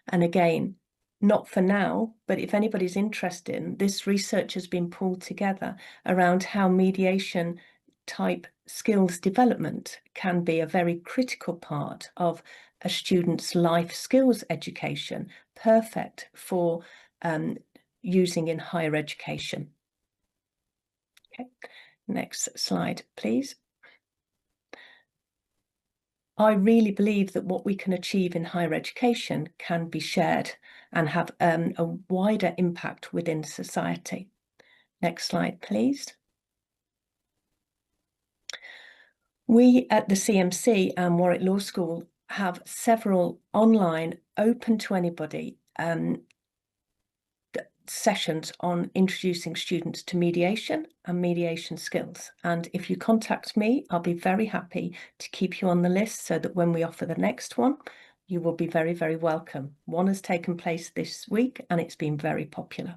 And again, not for now, but if anybody's interested, this research has been pulled together around how mediation type skills development can be a very critical part of a student's life skills education, perfect for using in higher education. Okay, next slide, please. I really believe that what we can achieve in higher education can be shared and have a wider impact within society. Next slide, please. We at the CMC and Warwick Law School have several online, open to anybody, sessions on introducing students to mediation and mediation skills. And if you contact me, I'll be very happy to keep you on the list so that when we offer the next one, you will be very, very welcome. One has taken place this week and it's been very popular.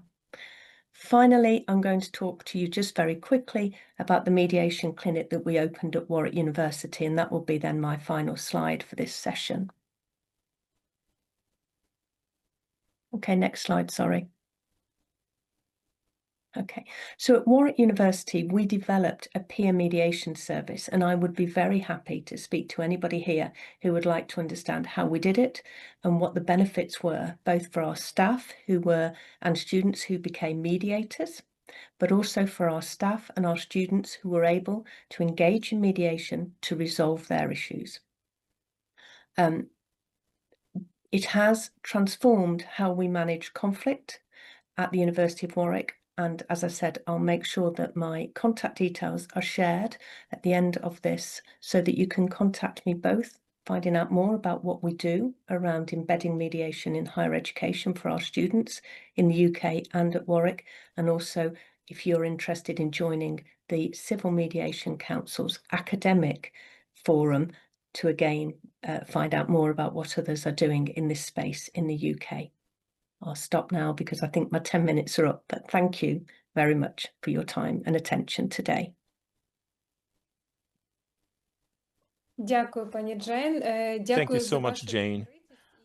Finally, I'm going to talk to you just very quickly about the mediation clinic that we opened at Warwick University, and that will be then my final slide for this session. Okay, next slide, sorry. Okay, so at Warwick University, we developed a peer mediation service, and I would be very happy to speak to anybody here who would like to understand how we did it and what the benefits were, both for our staff and students who became mediators, but also for our staff and our students who were able to engage in mediation to resolve their issues. It has transformed how we manage conflict at the University of Warwick. And as I said, I'll make sure that my contact details are shared at the end of this so that you can contact me both finding out more about what we do around embedding mediation in higher education for our students in the UK and at Warwick, and also if you're interested in joining the Civil Mediation Council's academic forum to again find out more about what others are doing in this space in the UK. I'll stop now because I think my 10 minutes are up, but thank you very much for your time and attention today. Дякую, пані Джейн. Thank you so much, Jane.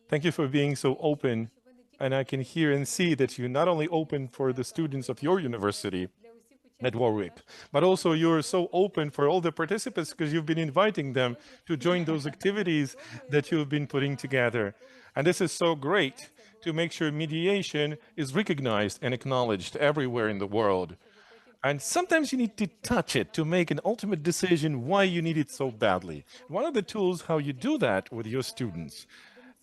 Thank you for being so open. And I can hear and see that you're not only open for the students of your university at Warwick, but also you're so open for all the participants because you've been inviting them to join those activities that you've been putting together. And this is so great to make sure mediation is recognized and acknowledged everywhere in the world. And sometimes you need to touch it to make an ultimate decision why you need it so badly. One of the tools how you do that with your students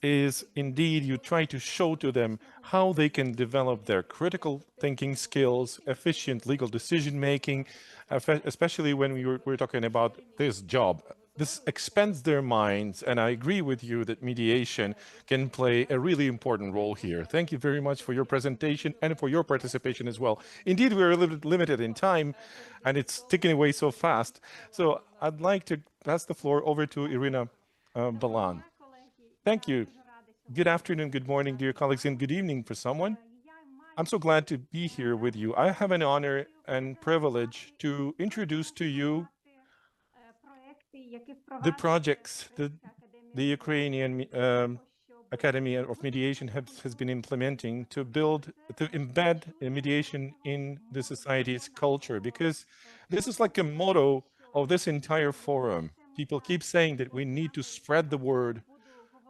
is indeed you try to show to them how they can develop their critical thinking skills, efficient legal decision making, especially when we're talking about this job. This expands their minds, and I agree with you that mediation can play a really important role here. Thank you very much for your presentation and for your participation as well. Indeed, we're a little bit limited in time, and it's ticking away so fast. So I'd like to pass the floor over to Iryna Balan. Thank you. Good afternoon, good morning, dear colleagues, and good evening for someone. I'm so glad to be here with you. I have an honor and privilege to introduce to you the projects that the Ukrainian Academy of Mediation has been implementing to embed mediation in the society's culture, because this is like a motto of this entire forum. People keep saying that we need to spread the word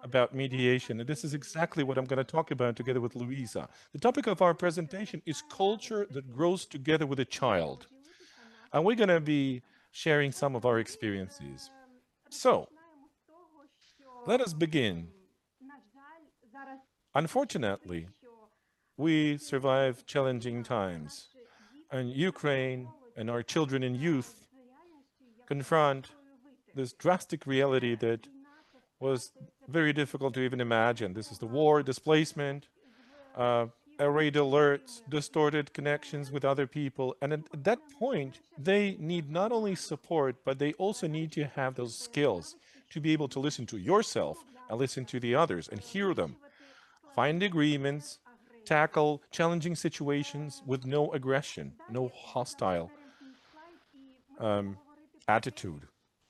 about mediation, and this is exactly what I'm going to talk about together with Louisa. The topic of our presentation is culture that grows together with a child, and we're going to be sharing some of our experiences. So, let us begin. Unfortunately, we survive challenging times, and Ukraine and our children and youth confront this drastic reality that was very difficult to even imagine. This is the war, displacement, errate alerts, distorted connections with other people. And at that point, they need not only support, but they also need to have those skills to be able to listen to yourself and listen to the others and hear them, find agreements, tackle challenging situations with no aggression, no hostile attitude.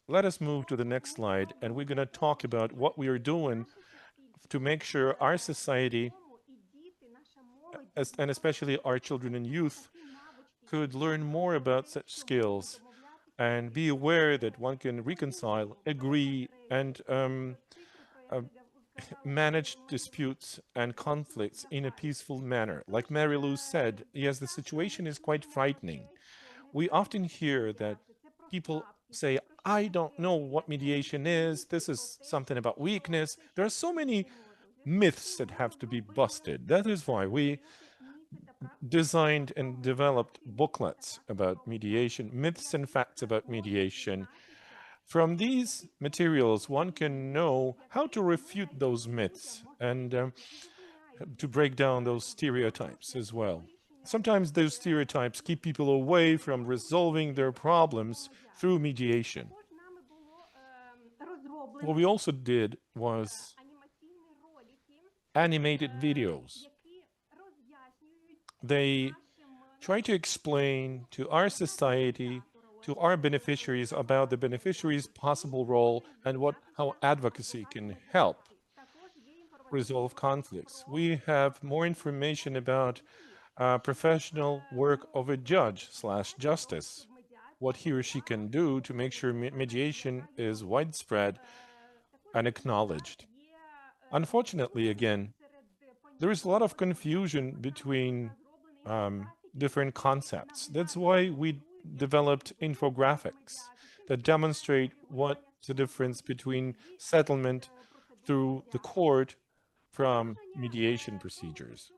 Let us move to the next slide, and we're going to talk about what we are doing to make sure our society, and especially our children and youth, could learn more about such skills and be aware that one can reconcile, agree, and manage disputes and conflicts in a peaceful manner. Like Mary Lou said, yes, the situation is quite frightening. We often hear that people say, I don't know what mediation is. This is something about weakness. There are so many myths that have to be busted. That is why we designed and developed booklets about mediation, myths and facts about mediation. From these materials, one can know how to refute those myths and to break down those stereotypes as well. Sometimes those stereotypes keep people away from resolving their problems through mediation. What we also did was animated videos. They try to explain to our society, to our beneficiaries, about the beneficiaries' possible role and how advocacy can help resolve conflicts. We have more information about professional work of a judge/justice, what he or she can do to make sure mediation is widespread and acknowledged. Unfortunately, again, there is a lot of confusion between different concepts. That's why we developed infographics that demonstrate what's the difference between settlement through the court from mediation procedures.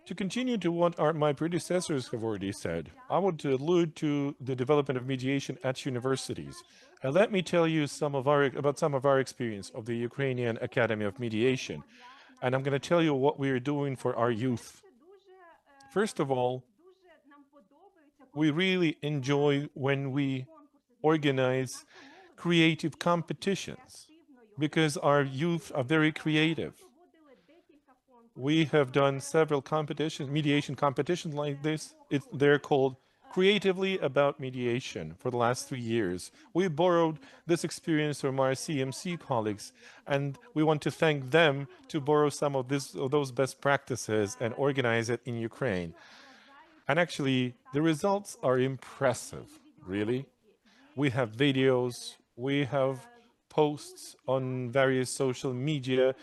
To continue to what my predecessors have already said, I want to allude to the development of mediation at universities. And let me tell you about some of our experience of the Ukrainian Academy of Mediation. And I'm going to tell you what we are doing for our youth. First of all, we really enjoy when we organize creative competitions because our youth are very creative. We have done several competitions, mediation competitions like this. They're called Creatively About Mediation for the last 3 years. We borrowed this experience from our CMC colleagues, and we want to thank them to borrow some of those best practices and organize it in Ukraine. And actually, the results are impressive, really. We have videos, we have posts on various social media,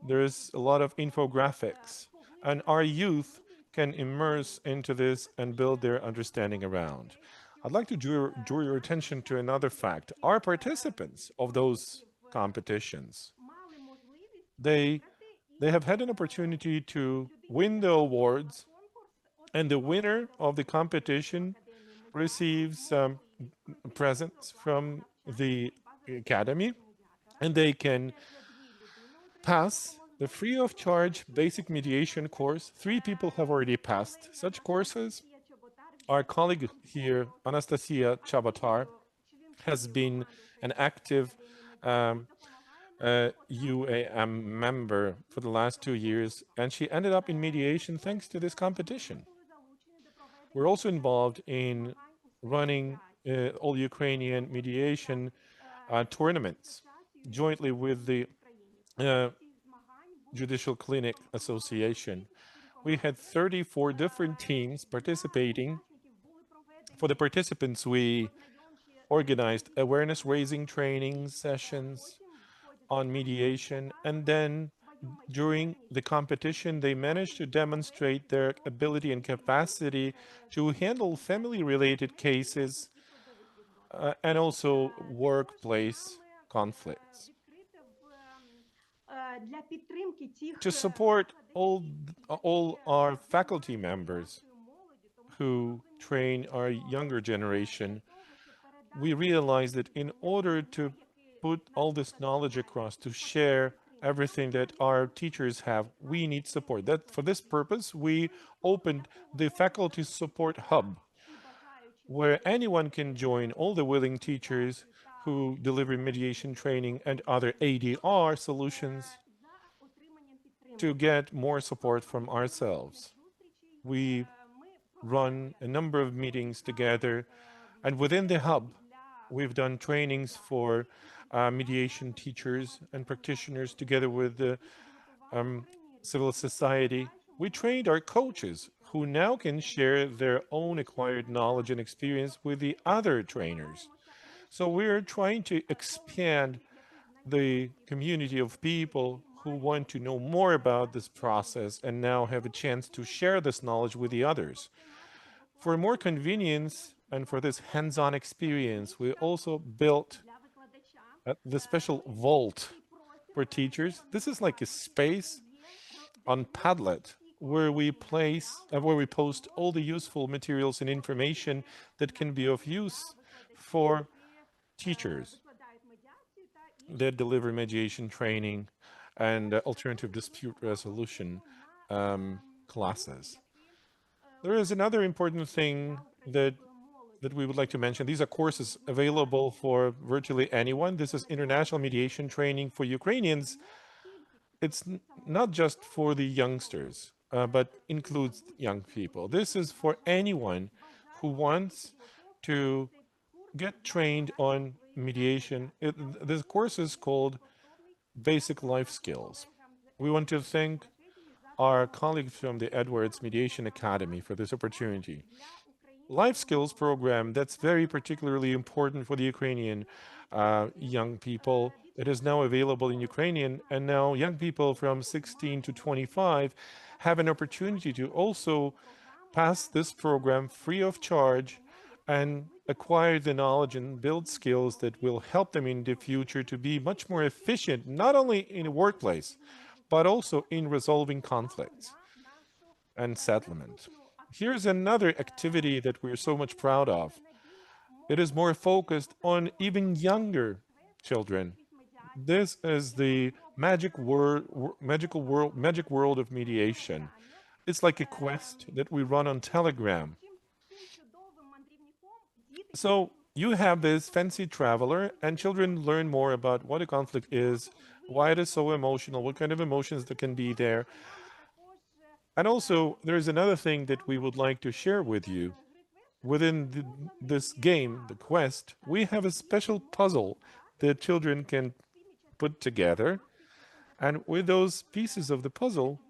there's a lot of infographics, and our youth can immerse into this and build their understanding around. I'd like to draw your attention to another fact. Our participants of those competitions, they have had an opportunity to win the awards, and the winner of the competition receives presents from the academy, and they can pass the free of charge basic mediation course. 3 people have already passed such courses. Our colleague here, Anastasia Chabatar, has been an active UAM member for the last 2 years, and she ended up in mediation thanks to this competition. We're also involved in running all Ukrainian mediation tournaments jointly with the Judicial Clinic Association. We had 34 different teams participating. For the participants, we organized awareness-raising training sessions on mediation, and then during the competition, they managed to demonstrate their ability and capacity to handle family-related cases and also workplace conflicts. To support all our faculty members who train our younger generation, we realized that in order to put all this knowledge across, to share everything that our teachers have, we need support. For this purpose, we opened the Faculty Support Hub, where anyone can join, all the willing teachers who deliver mediation training and other ADR solutions, to get more support from ourselves. We run a number of meetings together, and within the hub, we've done trainings for mediation teachers and practitioners together with the civil society. We trained our coaches who now can share their own acquired knowledge and experience with the other trainers. So we're trying to expand the community of people who want to know more about this process and now have a chance to share this knowledge with the others. For more convenience and for this hands-on experience, we also built the special vault for teachers. This is like a space on Padlet where we post all the useful materials and information that can be of use for teachers that deliver mediation training and alternative dispute resolution classes. There is another important thing that we would like to mention. These are courses available for virtually anyone. This is international mediation training for Ukrainians. It's not just for the youngsters, but includes young people. This is for anyone who wants to get trained on mediation. This course is called Basic Life Skills. We want to thank our colleagues from the Edwards Mediation Academy for this opportunity. Life skills program that's very particularly important for the Ukrainian young people. It is now available in Ukrainian, and now young people from 16 to 25 have an opportunity to also pass this program free of charge and acquire the knowledge and build skills that will help them in the future to be much more efficient, not only in the workplace, but also in resolving conflicts. and settlement. Here's another activity that we're so much proud of. It is more focused on even younger children. This is the magic world of mediation. It's like a quest that we run on Telegram. So you have this fancy traveler, and children learn more about what a conflict is, why it is so emotional, what kind of emotions that can be there. And also, there is another thing that we would like to share with you. Within this game, the quest, we have a special puzzle that children can put together. And with those pieces of the puzzle,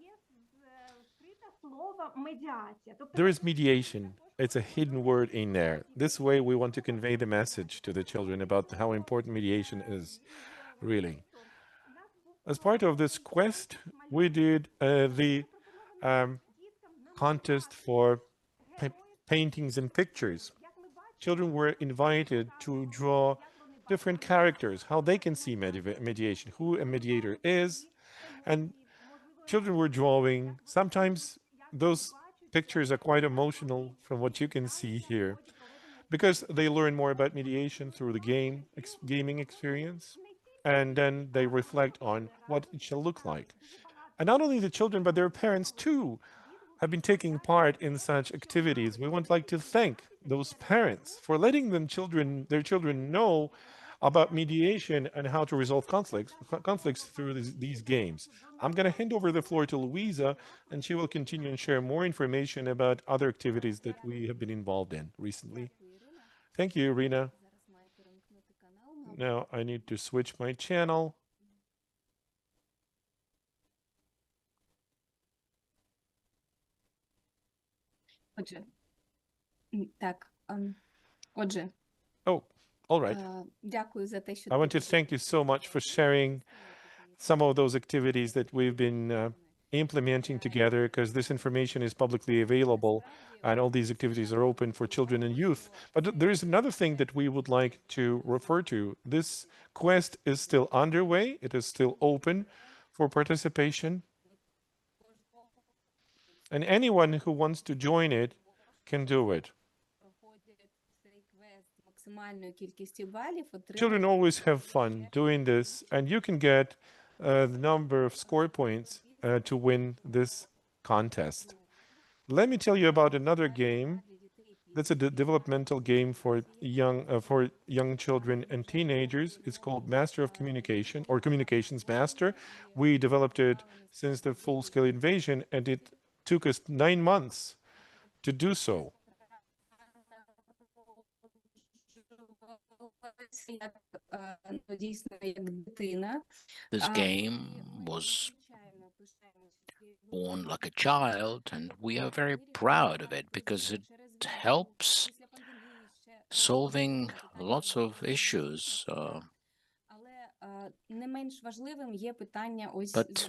there is mediation. It's a hidden word in there. This way, we want to convey the message to the children about how important mediation is, really. As part of this quest, we did the contest for paintings and pictures. Children were invited to draw different characters, how they can see mediation, who a mediator is, and children were drawing. Sometimes those pictures are quite emotional from what you can see here, because they learn more about mediation through the gaming experience, and then they reflect on what it shall look like. And not only the children, but their parents too have been taking part in such activities. We would like to thank those parents for letting their children know about mediation and how to resolve conflicts through these games. I'm going to hand over the floor to Louisa, and she will continue and share more information about other activities that we have been involved in recently. Thank you, Iryna. Now I need to switch my channel. Отже, так, отже. Oh, all right. Дякую за те, що I want to thank you so much for sharing some of those activities that we've been implementing together, because this information is publicly available and all these activities are open for children and youth. But there is another thing that we would like to refer to. This quest is still underway. It is still open for participation. And anyone who wants to join it can do it. Children always have fun doing this, and you can get the number of score points to win this contest. Let me tell you about another game. That's a developmental game for young children and teenagers. It's called Master of Communication, or Communications Master. We developed it since the full-scale invasion, and it took us 9 months to do so. This game was born like a child, and we are very proud of it because it helps solving lots of issues. But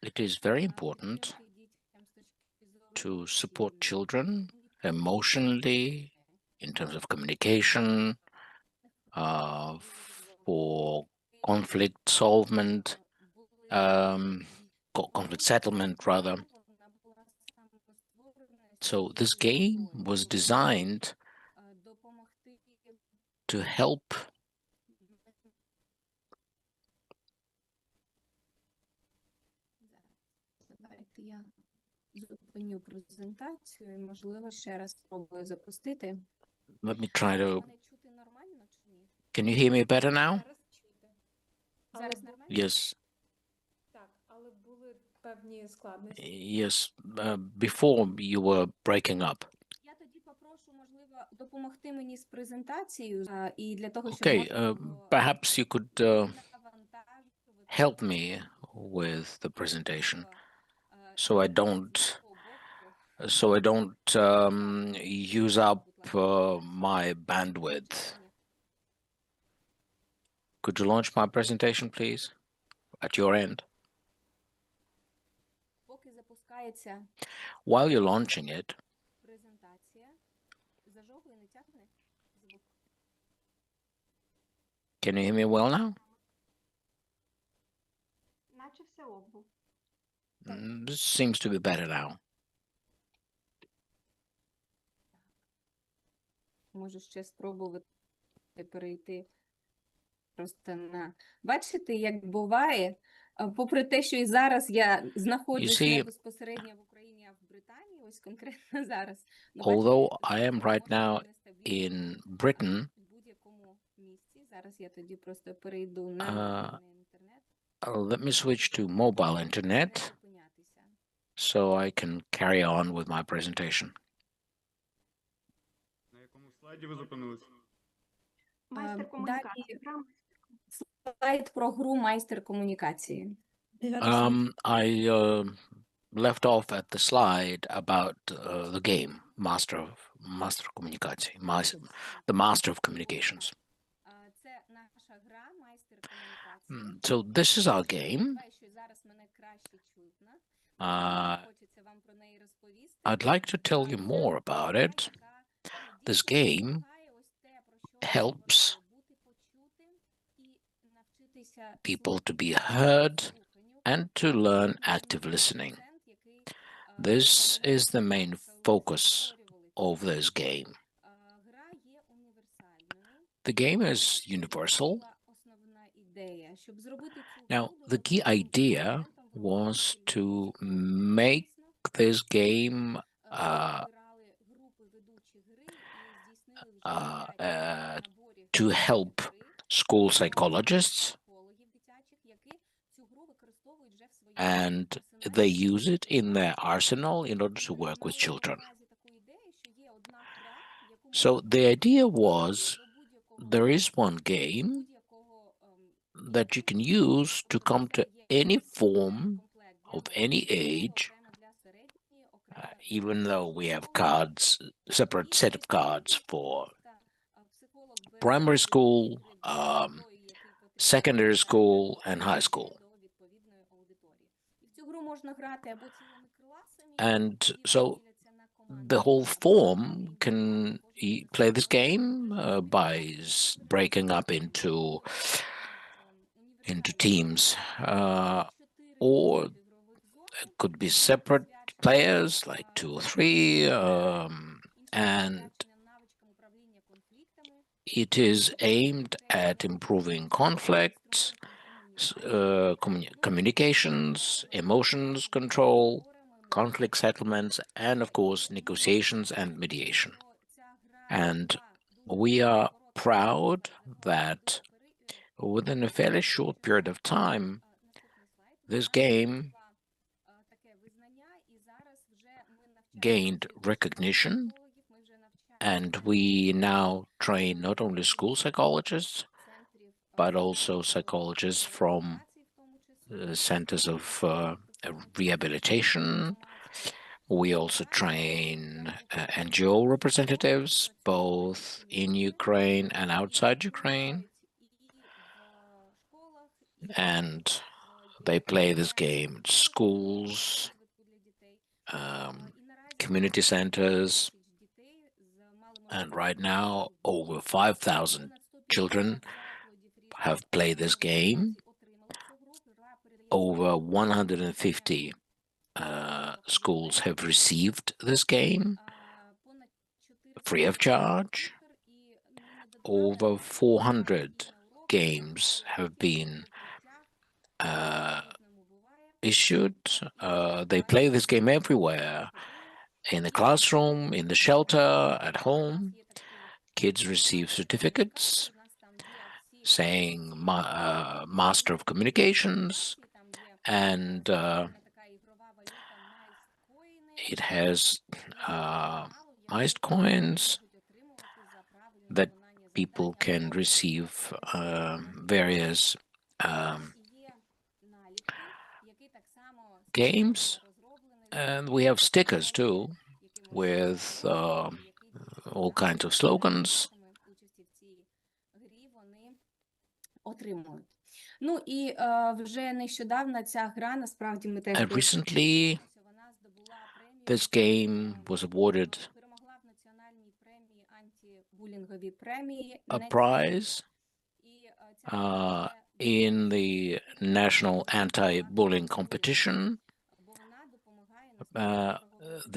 it is very important to support children emotionally in terms of communication, for conflict settlement, rather. So this game was designed to help Let me try to... Can you hear me better now? Yes. Yes, before you were breaking up. Okay, perhaps you could help me with the presentation so I don't use up my bandwidth. Could you launch my presentation, please, at your end? While you're launching it, can you hear me well now? This seems to be better now. Можу ще спробувати перейти просто на... Бачите, як буває, попри те, що і зараз я знаходжусь не see, безпосередньо в Україні, а в Британії, ось конкретно зараз. although I am right now in Britain, в будь-якому місці. Зараз я тоді просто перейду на uh, мобільний інтернет. let me switch to mobile internet so I can carry on with my presentation. На якому слайді ви зупинились? Майстер комунікації. Слайд про гру майстер комунікації. I left off at the slide about the game, master комунікації, the master of communications. Це наша гра майстер комунікації. So this is our game. Що зараз мене краще чутно. Хочеться вам про неї розповісти. I'd like to tell you more about it. This game helps people to be heard and to learn active listening. This is the main focus of this game. The game is universal. Now, the key idea was to make this game to help school psychologists, and they use it in their arsenal in order to work with children. So the idea was there is one game that you can use to come to any form of any age, even though we have cards, separate set of cards for primary school, secondary school, and high school. And so the whole form can play this game by breaking up into teams, or it could be separate players like 2 or 3, and it is aimed at improving conflicts, communications, emotions control, conflict settlements, and of course negotiations and mediation. And we are proud that within a fairly short period of time, this game gained recognition, and we now train not only school psychologists, but also psychologists from centers of rehabilitation. We also train NGO representatives, both in Ukraine and outside Ukraine. And they play this game at schools, community centers, and right now over 5,000 children have played this game. Over 150 schools have received this game free of charge. Over 400 games have been issued. They play this game everywhere, in the classroom, in the shelter, at home. Kids receive certificates saying Master of Communications, and it has iced coins that people can receive various games, and we have stickers too with all kinds of slogans. Ну і вже нещодавно ця гра, насправді ми теж And recently, this game was awarded a prize in the National Anti-Bullying Competition.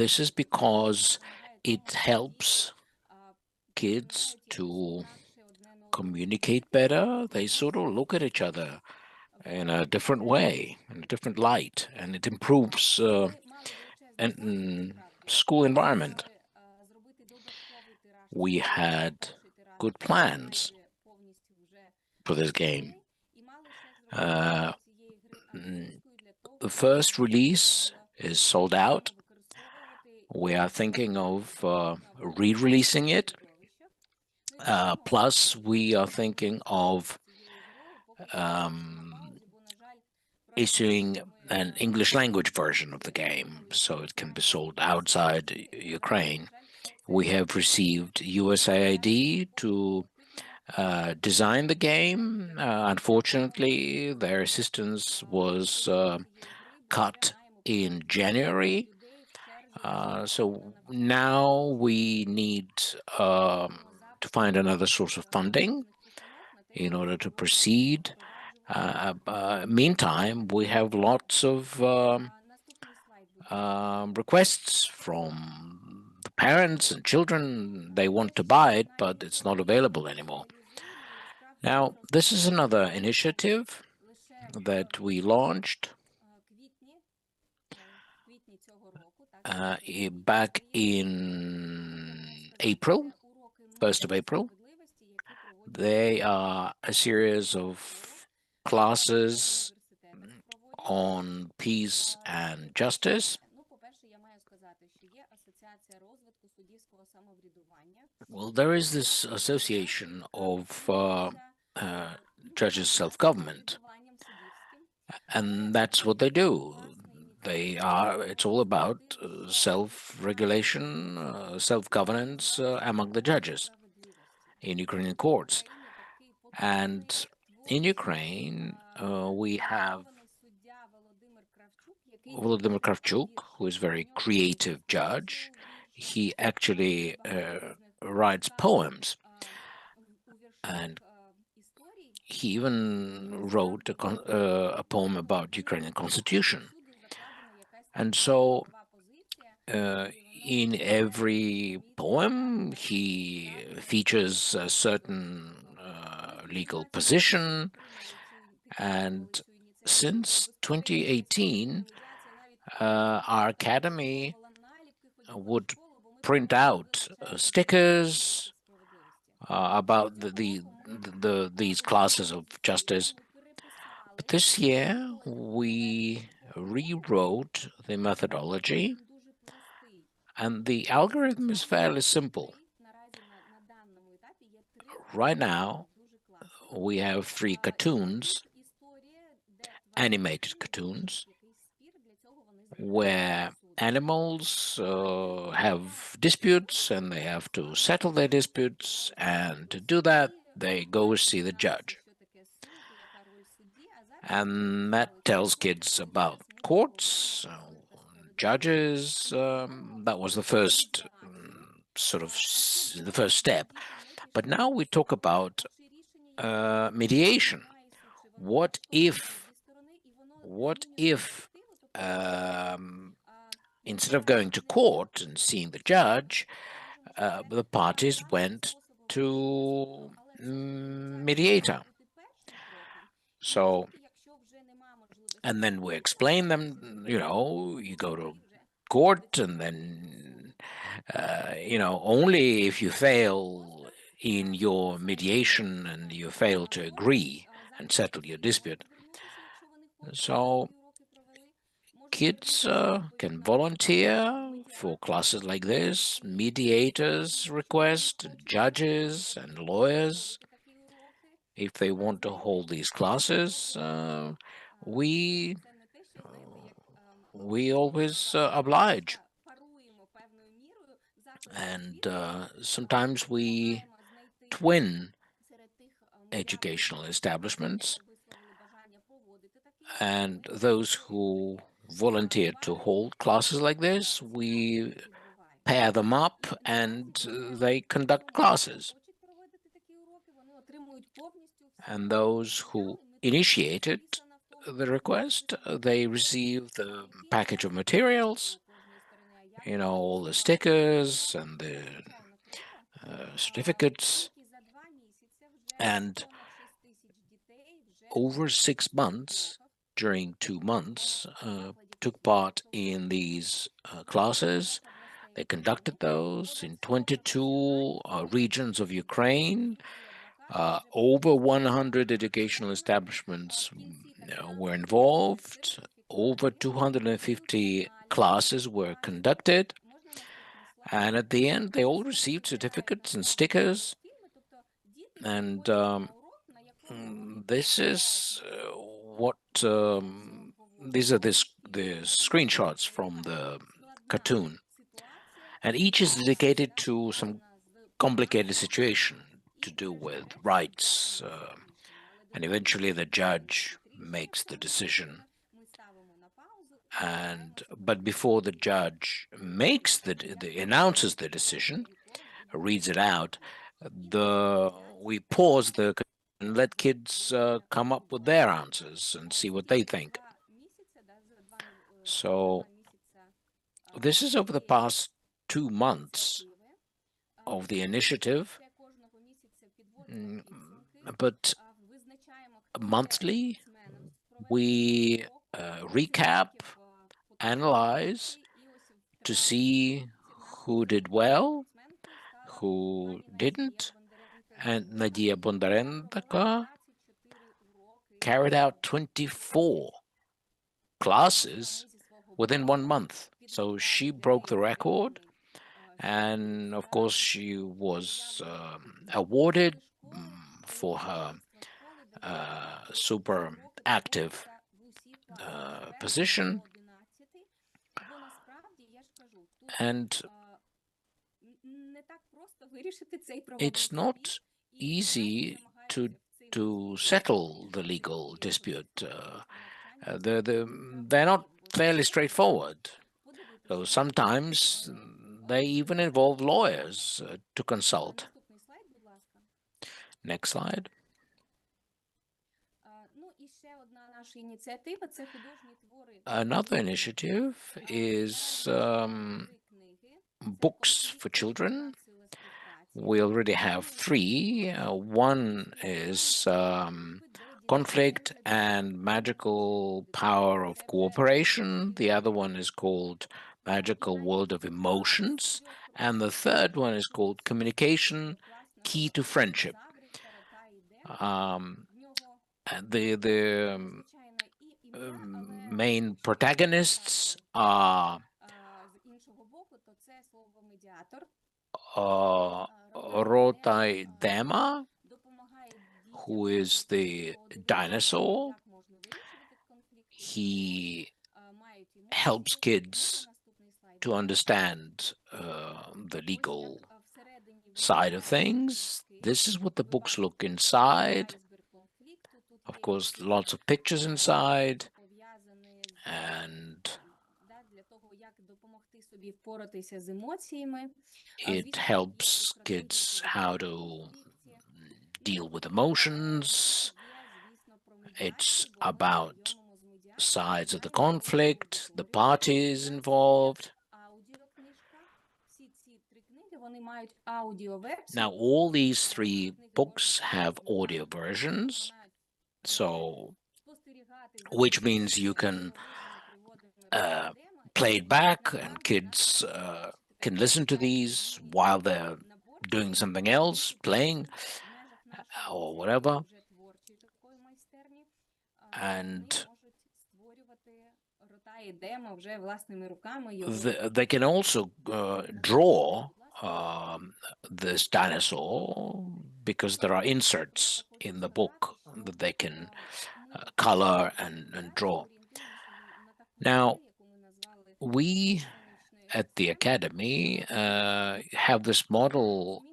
This is because it helps kids to communicate better. They sort of look at each other in a different way, in a different light, and it improves school environment. We had good plans for this game. The first release is sold out. We are thinking of re-releasing it. Plus, we are thinking of issuing an English language version of the game so it can be sold outside Ukraine. We have received USAID to design the game. Unfortunately, their assistance was cut in January. So now we need to find another source of funding in order to proceed. Meantime, we have lots of requests from the parents and children. They want to buy it, but it's not available anymore. Now, this is another initiative that we launched back in April, 1st of April. They are a series of classes on peace and justice. Well, there is this association of judges' self-government, and that's what they do. It's all about self-regulation, self-governance among the judges in Ukrainian courts. And in Ukraine, we have Volodymyr Kravchuk, who is a very creative judge. He actually writes poems, and he even wrote a poem about Ukrainian constitution. And so in every poem, he features a certain legal position. And since 2018, our academy would print out stickers about these classes of justice. But this year, we rewrote the methodology, and the algorithm is fairly simple. Right now, we have 3 cartoons, animated cartoons, where animals have disputes and they have to settle their disputes, and to do that, they go see the judge. And that tells kids about courts, judges. That was the first the first step. But now we talk about mediation. What if instead of going to court and seeing the judge, the parties went to mediator? So, and then we explain them, you go to court, and then, only if you fail in your mediation and you fail to agree and settle your dispute. So kids can volunteer for classes like this, mediators request, judges and lawyers. If they want to hold these classes, we always oblige. And sometimes we twin educational establishments, and those who volunteer to hold classes like this, we pair them up and they conduct classes. And those who initiated the request, they receive the package of materials, all the stickers and certificates, and over 6 months, during 2 months, took part in these classes. They conducted those in 22 regions of Ukraine. Over 100 educational establishments were involved. Over 250 classes were conducted. And at the end, they all received certificates and stickers. And this is what these are the screenshots from the cartoon, and each is dedicated to some complicated situation to do with rights, and eventually the judge makes the decision. But before the judge makes announces the decision, reads it out, we pause and let kids come up with their answers and see what they think. So this is over the past 2 months of the initiative, but monthly we recap, analyze to see who did well, who didn't. And Nadia Bondarenko carried out 24 classes within 1 month. So she broke the record, and of course she was awarded for her super active position. And it's not easy to settle the legal dispute. They're not fairly straightforward. So sometimes they even involve lawyers to consult. Next slide. Another initiative is books for children. We already have 3. One is Conflict and Magical Power of Cooperation. The other one is called Magical World of Emotions. And the third one is called Communication, Key to Friendship. The main protagonists are Rotai Dema, who is the dinosaur. He helps kids to understand the legal side of things. This is what the books look inside. Of course, lots of pictures inside, and it helps kids how to deal with emotions. It's about sides of the conflict, the parties involved. Now, all these 3 books have audio versions, so which means you can play it back, and kids can listen to these while they're doing something else, playing or whatever. And they can also draw this dinosaur, because there are inserts in the book that they can color and draw. Now, we at the Academy have this model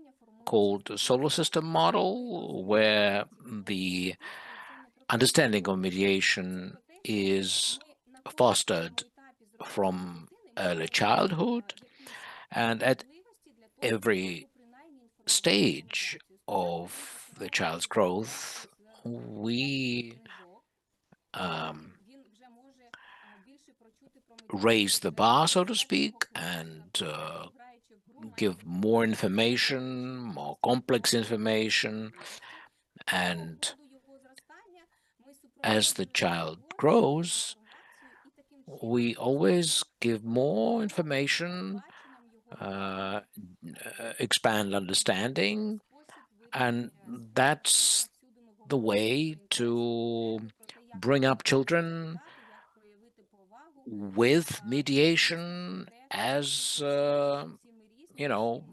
called the solar system model, where the understanding of mediation is fostered from early childhood, and at every stage of the child's growth, we raise the bar, so to speak, and give more information, more complex information, and as the child grows, we always give more information, expand understanding, and that's the way to bring up children with mediation as you know,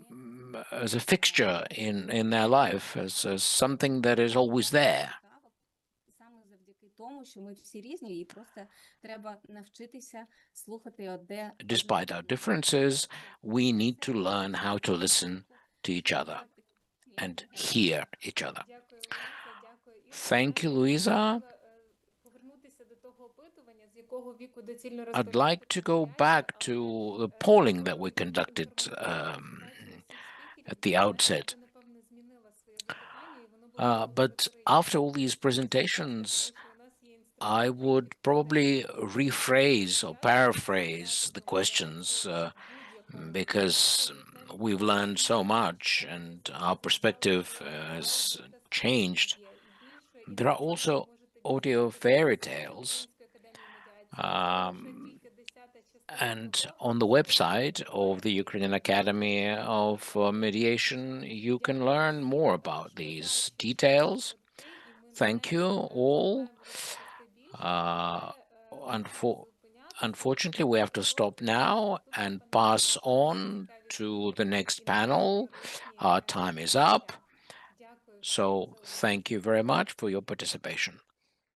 as a fixture in their life, as something that is always there. Despite our differences, we need to learn how to listen to each other and hear each other. Thank you, Louisa. I'd like to go back to the polling that we conducted at the outset. But after all these presentations, I would probably rephrase or paraphrase the questions because we've learned so much and our perspective has changed. There are also audio fairy tales. And on the website of the Ukrainian Academy of Mediation, you can learn more about these details. Thank you all. Unfortunately, we have to stop now and pass on to the next panel. Our time is up. So thank you very much for your participation.